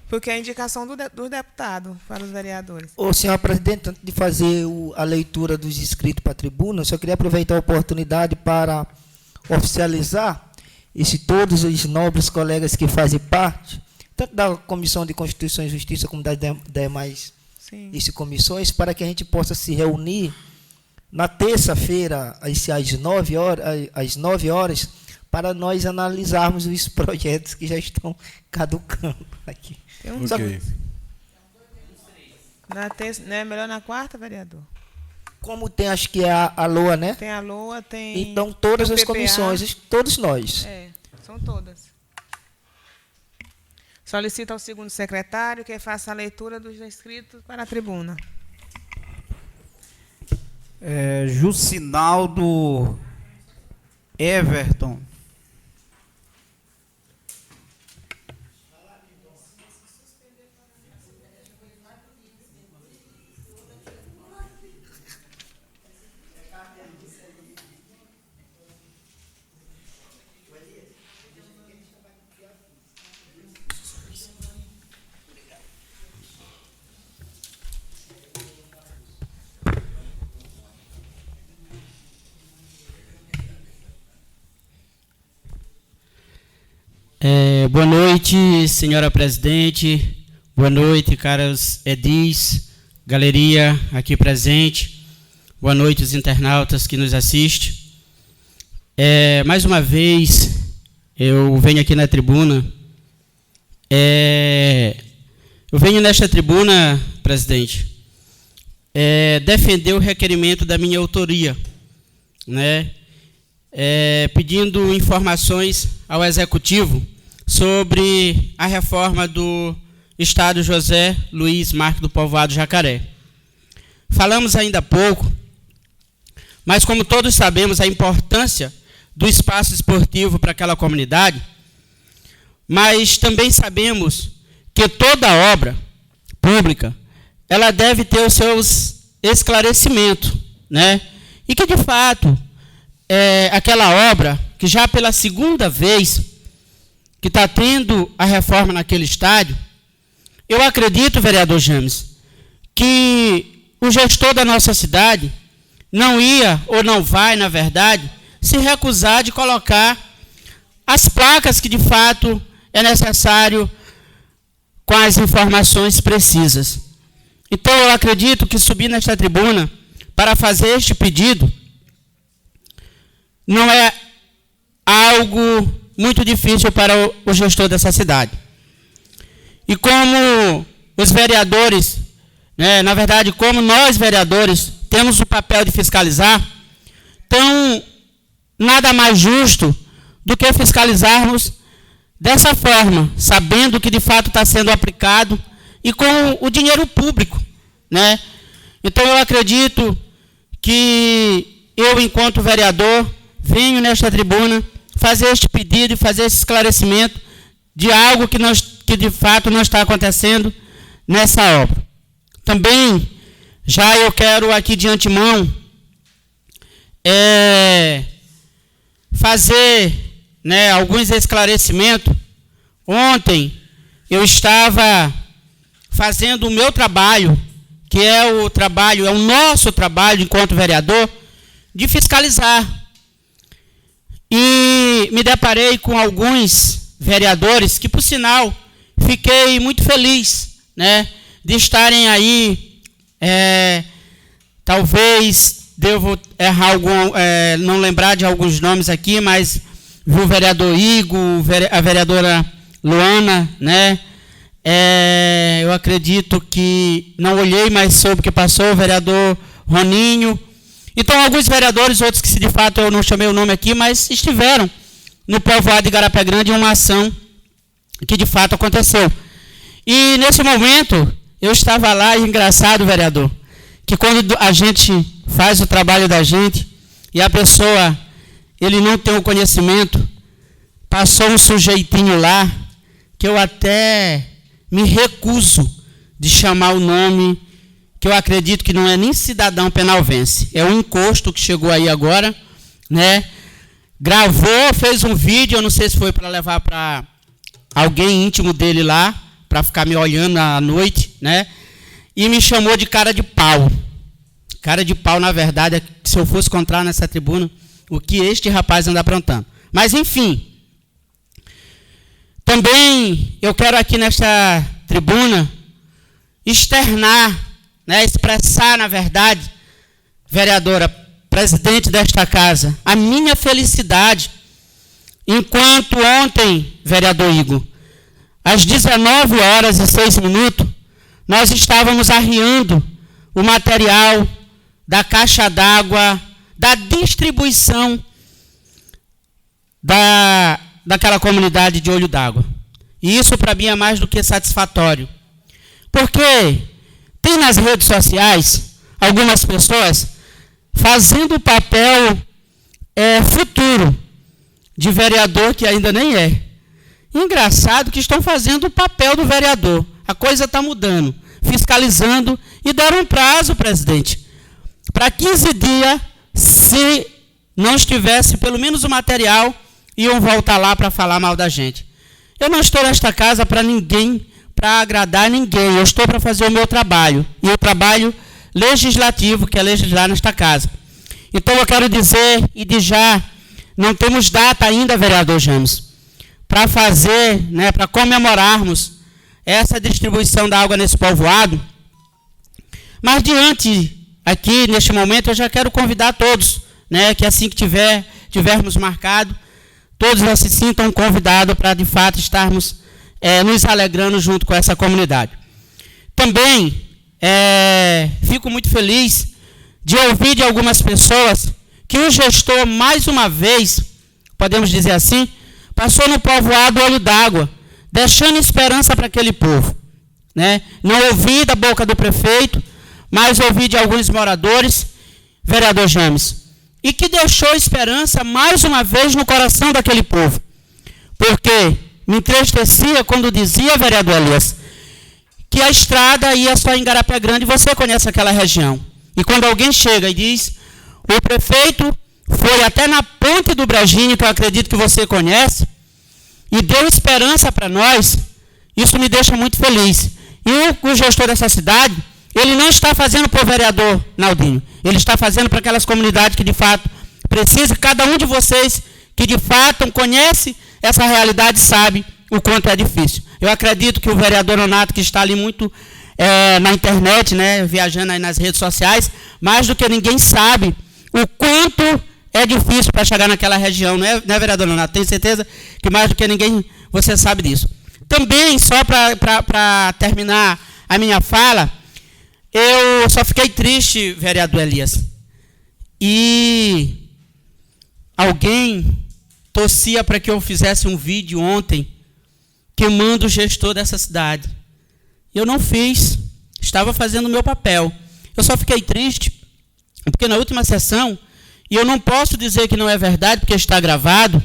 Porque é a indicação do deputado para os vereadores. Ô, senhora presidente, antes de fazer a leitura dos inscritos para a tribuna, eu só queria aproveitar a oportunidade para oficializar e se todos os nobres colegas que fazem parte, tanto da Comissão de Constituição e Justiça como das demais comissões, para que a gente possa se reunir na terça-feira, às 9 horas, para nós analisarmos os projetos que já estão caducando aqui. Ok. Na terça, não é melhor na quarta, vereador? Como tem, acho que é a LOA, né? Tem a LOA, tem... Então, todas tem o as PPA. comissões, todos nós. São todas. Solicito ao segundo secretário que faça a leitura dos inscritos para a tribuna. Jucinaldo Everton. Boa noite, senhora presidente. Boa noite, caros edis, galeria aqui presente. Boa noite, os internautas que nos assistem. Mais uma vez, eu venho aqui na tribuna. Eu venho nesta tribuna, presidente, defender o requerimento da minha autoria, né? Pedindo informações ao Executivo sobre a reforma do Estado José Luiz Marques do Povoado Jacaré. Falamos ainda há pouco, mas como todos sabemos a importância do espaço esportivo para aquela comunidade, mas também sabemos que toda obra pública ela deve ter os seus esclarecimentos, né? E que, de fato, aquela obra, que já pela segunda vez que está tendo a reforma naquele estádio, eu acredito, vereador James, que o gestor da nossa cidade não ia, ou não vai, na verdade, se recusar de colocar as placas que, de fato, é necessário com as informações precisas. Então, eu acredito que subir nesta tribuna para fazer este pedido não é algo muito difícil para o gestor dessa cidade. E como os vereadores, né, na verdade, como nós vereadores temos o papel de fiscalizar, então nada mais justo do que fiscalizarmos dessa forma, sabendo que de fato está sendo aplicado e com o dinheiro público, né? Então eu acredito que eu, enquanto vereador, venho nesta tribuna fazer este pedido e fazer esse esclarecimento de algo que de fato não está acontecendo nessa obra. Também, já eu quero aqui de antemão fazer, né, alguns esclarecimentos. Ontem eu estava fazendo o meu trabalho, que é o nosso trabalho enquanto vereador, de fiscalizar. E me deparei com alguns vereadores que, por sinal, fiquei muito feliz, né, de estarem aí. Talvez devo errar não lembrar de alguns nomes aqui, mas o vereador Igor, a vereadora Luana, né? Eu acredito que não olhei, mas soube que passou o vereador Roninho. Então, alguns vereadores, outros que de fato eu não chamei o nome aqui, mas estiveram no povoado de Igarapé Grande em uma ação que de fato aconteceu. E nesse momento, eu estava lá, e engraçado, vereador, que quando a gente faz o trabalho da gente e a pessoa, ele não tem o conhecimento, passou um sujeitinho lá, que eu até me recuso de chamar o nome, que eu acredito que não é nem cidadão penalvense, é um encosto que chegou aí agora, né? Gravou, fez um vídeo, eu não sei se foi para levar para alguém íntimo dele lá, para ficar me olhando à noite, né? E me chamou de cara de pau. Cara de pau, na verdade, é que se eu fosse contar nessa tribuna o que este rapaz anda aprontando. Mas, enfim, Também eu quero aqui nesta tribuna externar, né, expressar, na verdade, vereadora, presidente desta casa, a minha felicidade, enquanto ontem, vereador Igor, às 19h06, nós estávamos arriando o material da caixa d'água, da distribuição daquela comunidade de Olho d'Água. E isso para mim é mais do que satisfatório. Porque tem nas redes sociais algumas pessoas fazendo o papel futuro de vereador que ainda nem é. Engraçado que estão fazendo o papel do vereador. A coisa está mudando, fiscalizando, e deram um prazo, presidente, para 15 dias, se não estivesse pelo menos o material, iam voltar lá para falar mal da gente. Eu não estou nesta casa para ninguém, para agradar ninguém. Eu estou para fazer o meu trabalho, e o trabalho legislativo, que é legislar nesta casa. Então eu quero dizer, e de já, não temos data ainda, vereador James, para fazer, né, para comemorarmos essa distribuição da água nesse povoado. Mas diante, aqui, neste momento, eu já quero convidar todos, né, que assim que tivermos marcado, todos já se sintam convidados para, de fato, estarmos nos alegrando junto com essa comunidade. Também fico muito feliz de ouvir de algumas pessoas que o gestor, mais uma vez, podemos dizer assim, passou no povoado Olho d'Água, deixando esperança para aquele povo, né? Não ouvi da boca do prefeito, mas ouvi de alguns moradores, vereador James, e que deixou esperança, mais uma vez, no coração daquele povo. Porque me entristecia quando dizia, vereador Elias, que a estrada ia só em Igarapé Grande, você conhece aquela região. E quando alguém chega e diz, o prefeito foi até na ponte do Brejinho, que eu acredito que você conhece, e deu esperança para nós, isso me deixa muito feliz. E o gestor dessa cidade, ele não está fazendo para o vereador Naldinho, ele está fazendo para aquelas comunidades que de fato precisam. Cada um de vocês que de fato conhece essa realidade sabe o quanto é difícil. Eu acredito que o vereador Nonato, que está ali muito na internet, né, viajando aí nas redes sociais, mais do que ninguém sabe o quanto é difícil para chegar naquela região, não é, vereador Nonato? Tenho certeza que mais do que ninguém você sabe disso. Também, só para terminar a minha fala, eu só fiquei triste, vereador Elias, e alguém torcia para que eu fizesse um vídeo ontem queimando o gestor dessa cidade. Eu não fiz, estava fazendo o meu papel. Eu só fiquei triste porque na última sessão, e eu não posso dizer que não é verdade, porque está gravado,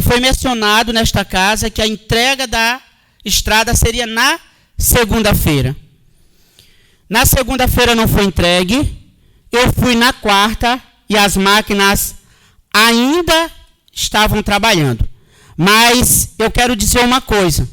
foi mencionado nesta casa que a entrega da estrada seria na segunda-feira. Na segunda-feira não foi entregue, eu fui na quarta e as máquinas ainda estavam trabalhando. Mas eu quero dizer uma coisa,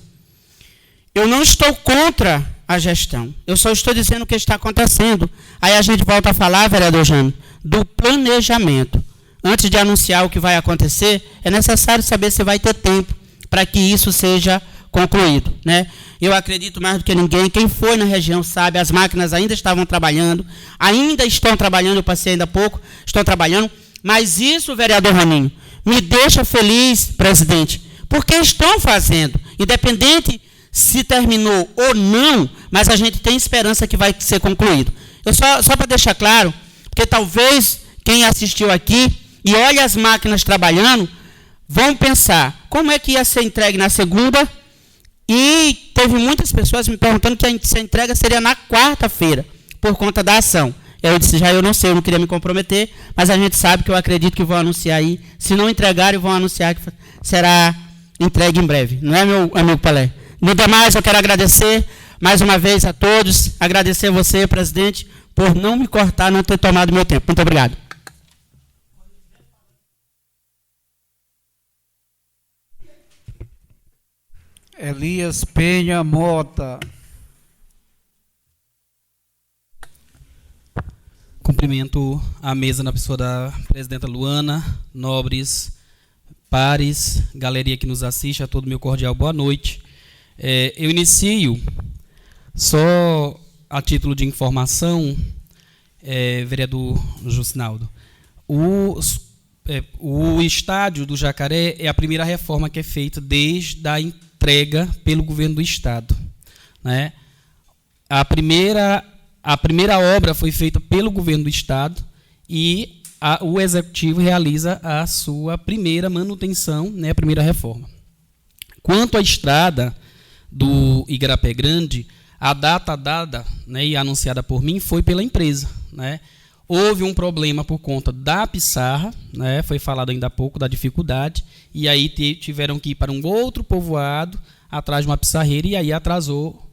eu não estou contra a gestão, eu só estou dizendo o que está acontecendo. Aí a gente volta a falar, vereador Jânio, do planejamento. Antes de anunciar o que vai acontecer, é necessário saber se vai ter tempo para que isso seja concluído, né? Eu acredito mais do que ninguém, quem foi na região sabe, as máquinas ainda estavam trabalhando, ainda estão trabalhando, eu passei ainda há pouco, estão trabalhando, mas isso, vereador Roninho, me deixa feliz, presidente, porque estão fazendo, independente se terminou ou não, mas a gente tem esperança que vai ser concluído. Eu só para deixar claro, porque talvez quem assistiu aqui e olha as máquinas trabalhando, vão pensar, como é que ia ser entregue na segunda? E teve muitas pessoas me perguntando que a entrega seria na quarta-feira, por conta da ação. Eu disse, eu não sei, eu não queria me comprometer, mas a gente sabe que eu acredito que vão anunciar aí. Se não entregarem, vão anunciar que será entregue em breve. Não é, meu amigo Palé? No demais, eu quero agradecer mais uma vez a todos, agradecer a você, presidente, por não me cortar, não ter tomado meu tempo. Muito obrigado. Elias Penha Mota. Cumprimento a mesa na pessoa da presidenta Luana, nobres pares, galeria que nos assiste, a todo meu cordial boa noite. Eu inicio, só a título de informação, vereador Jusnaldo, o estádio do Jacaré é a primeira reforma que é feita desde a entrega pelo governo do estado, né? A primeira obra foi feita pelo governo do estado e o executivo realiza a sua primeira manutenção, né, a primeira reforma. Quanto à estrada do Igarapé Grande, a data dada, né, e anunciada por mim foi pela empresa, né? Houve um problema por conta da pissarra, né, foi falado ainda há pouco da dificuldade, e aí tiveram que ir para um outro povoado atrás de uma pissarreira, e aí atrasou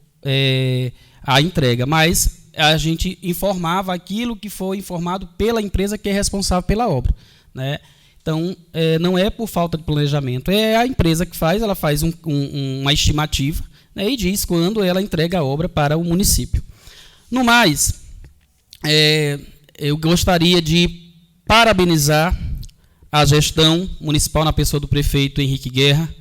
a entrega. Mas a gente informava aquilo que foi informado pela empresa que é responsável pela obra, né? Então, não é por falta de planejamento, é a empresa que faz, ela faz uma estimativa, né, e diz quando ela entrega a obra para o município. No mais, eu gostaria de parabenizar a gestão municipal na pessoa do prefeito Henrique Guerra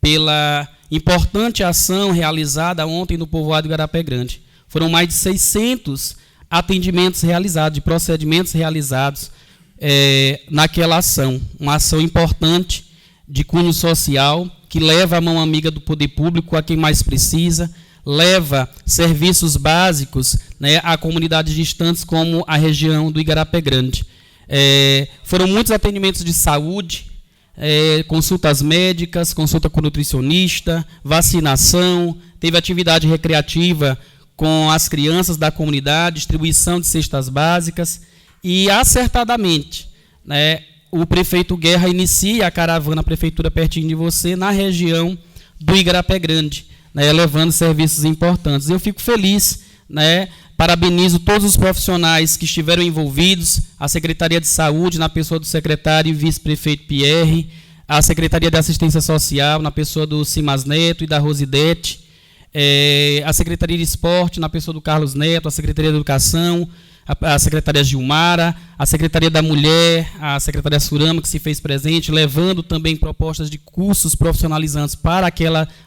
pela importante ação realizada ontem no povoado de Igarapé Grande. Foram mais de 600 atendimentos realizados, de procedimentos realizados naquela ação. Uma ação importante de cunho social, que leva a mão amiga do poder público a quem mais precisa, leva serviços básicos, né, a comunidades distantes como a região do Igarapé Grande. Foram muitos atendimentos de saúde, consultas médicas, consulta com nutricionista, vacinação, teve atividade recreativa com as crianças da comunidade, distribuição de cestas básicas e, acertadamente, né, o prefeito Guerra inicia a caravana Prefeitura Pertinho de Você na região do Igarapé Grande, né, levando serviços importantes. Eu fico feliz, né, parabenizo todos os profissionais que estiveram envolvidos, a Secretaria de Saúde, na pessoa do secretário e vice-prefeito Pierre, a Secretaria de Assistência Social, na pessoa do Simas Neto e da Rosidete, a Secretaria de Esporte, na pessoa do Carlos Neto, a Secretaria de Educação, a Secretaria Gilmara, a Secretaria da Mulher, a Secretaria Surama, que se fez presente, levando também propostas de cursos profissionalizantes para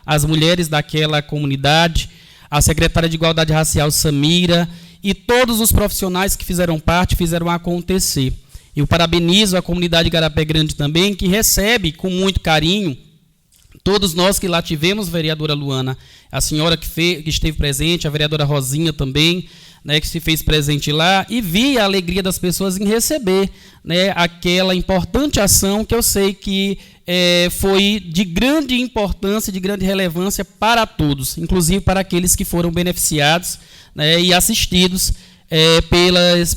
as mulheres daquela comunidade, a Secretaria de Igualdade Racial, Samira, e todos os profissionais que fizeram parte, fizeram acontecer. Eu parabenizo a comunidade de Igarapé Grande também, que recebe com muito carinho todos nós que lá tivemos, vereadora Luana, a senhora que esteve presente, a vereadora Rosinha também, né, que se fez presente lá, e vi a alegria das pessoas em receber, né, aquela importante ação que eu sei que foi de grande importância, de grande relevância para todos, inclusive para aqueles que foram beneficiados, né, e assistidos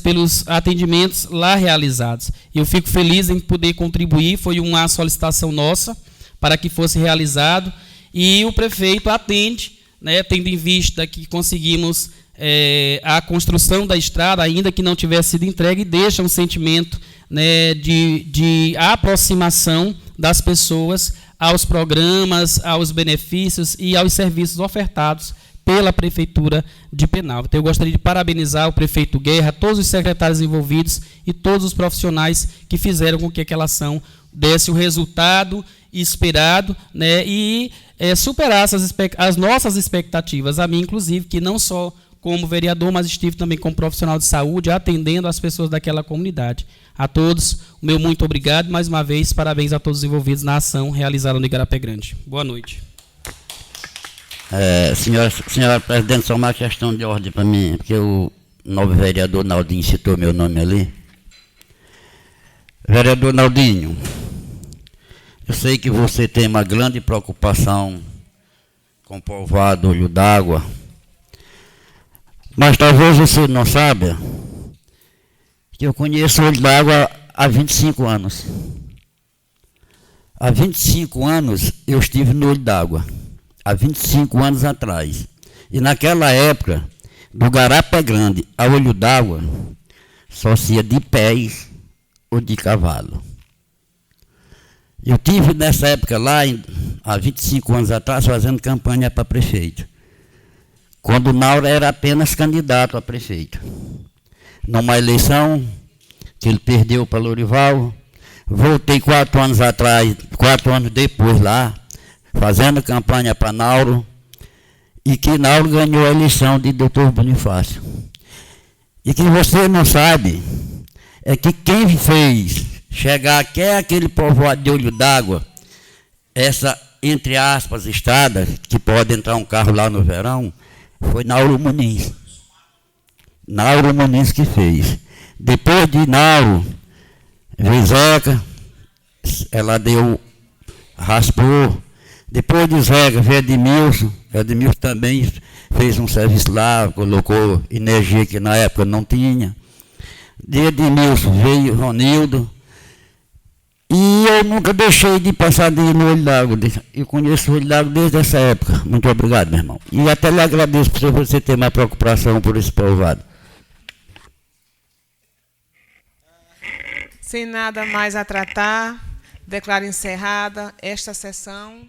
pelos atendimentos lá realizados. Eu fico feliz em poder contribuir, foi uma solicitação nossa para que fosse realizado, e o prefeito atende, né, tendo em vista que conseguimos a construção da estrada, ainda que não tivesse sido entregue, e deixa um sentimento, né, de aproximação das pessoas aos programas, aos benefícios e aos serviços ofertados pela Prefeitura de Penalva. Então, eu gostaria de parabenizar o prefeito Guerra, todos os secretários envolvidos e todos os profissionais que fizeram com que aquela ação desse o resultado esperado, né, e superasse as nossas expectativas, a mim, inclusive, que não só como vereador, mas estive também como profissional de saúde, atendendo as pessoas daquela comunidade. A todos, o meu muito obrigado, mais uma vez, parabéns a todos os envolvidos na ação realizada no Igarapé Grande. Boa noite. Senhora presidente, só uma questão de ordem para mim, porque o novo vereador Naldinho citou meu nome ali. Vereador Naldinho, eu sei que você tem uma grande preocupação com o povoado Olho d'Água, mas talvez você não saiba que eu conheço o Olho d'Água há 25 anos. Há 25 anos eu estive no Olho d'Água, há 25 anos atrás. E naquela época, do Igarapé Grande ao Olho d'Água, só se ia de pés ou de cavalo. Eu tive nessa época lá, há 25 anos atrás, fazendo campanha para prefeito, quando o Nauro era apenas candidato a prefeito. Numa eleição que ele perdeu para Lorival, Voltei 4 anos atrás, 4 anos depois lá, fazendo campanha para Nauro, e que Nauro ganhou a eleição de Dr. Bonifácio. E que você não sabe, é que quem fez chegar até aquele povoado de Olho d'Água, essa, entre aspas, estrada, que pode entrar um carro lá no verão, foi Nauro Muniz. Nauro Muniz que fez. Depois de Nauro, veio Zeca, ela raspou. Depois de Zeca, veio Edmilson. Edmilson também fez um serviço lá, colocou energia que na época não tinha. De Edmilson veio Ronildo. E eu nunca deixei de passar de no Olho d'Água. Eu conheço o Olho d'Água desde essa época. Muito obrigado, meu irmão. E até lhe agradeço por você ter mais preocupação por esse povoado. Sem nada mais a tratar, declaro encerrada esta sessão.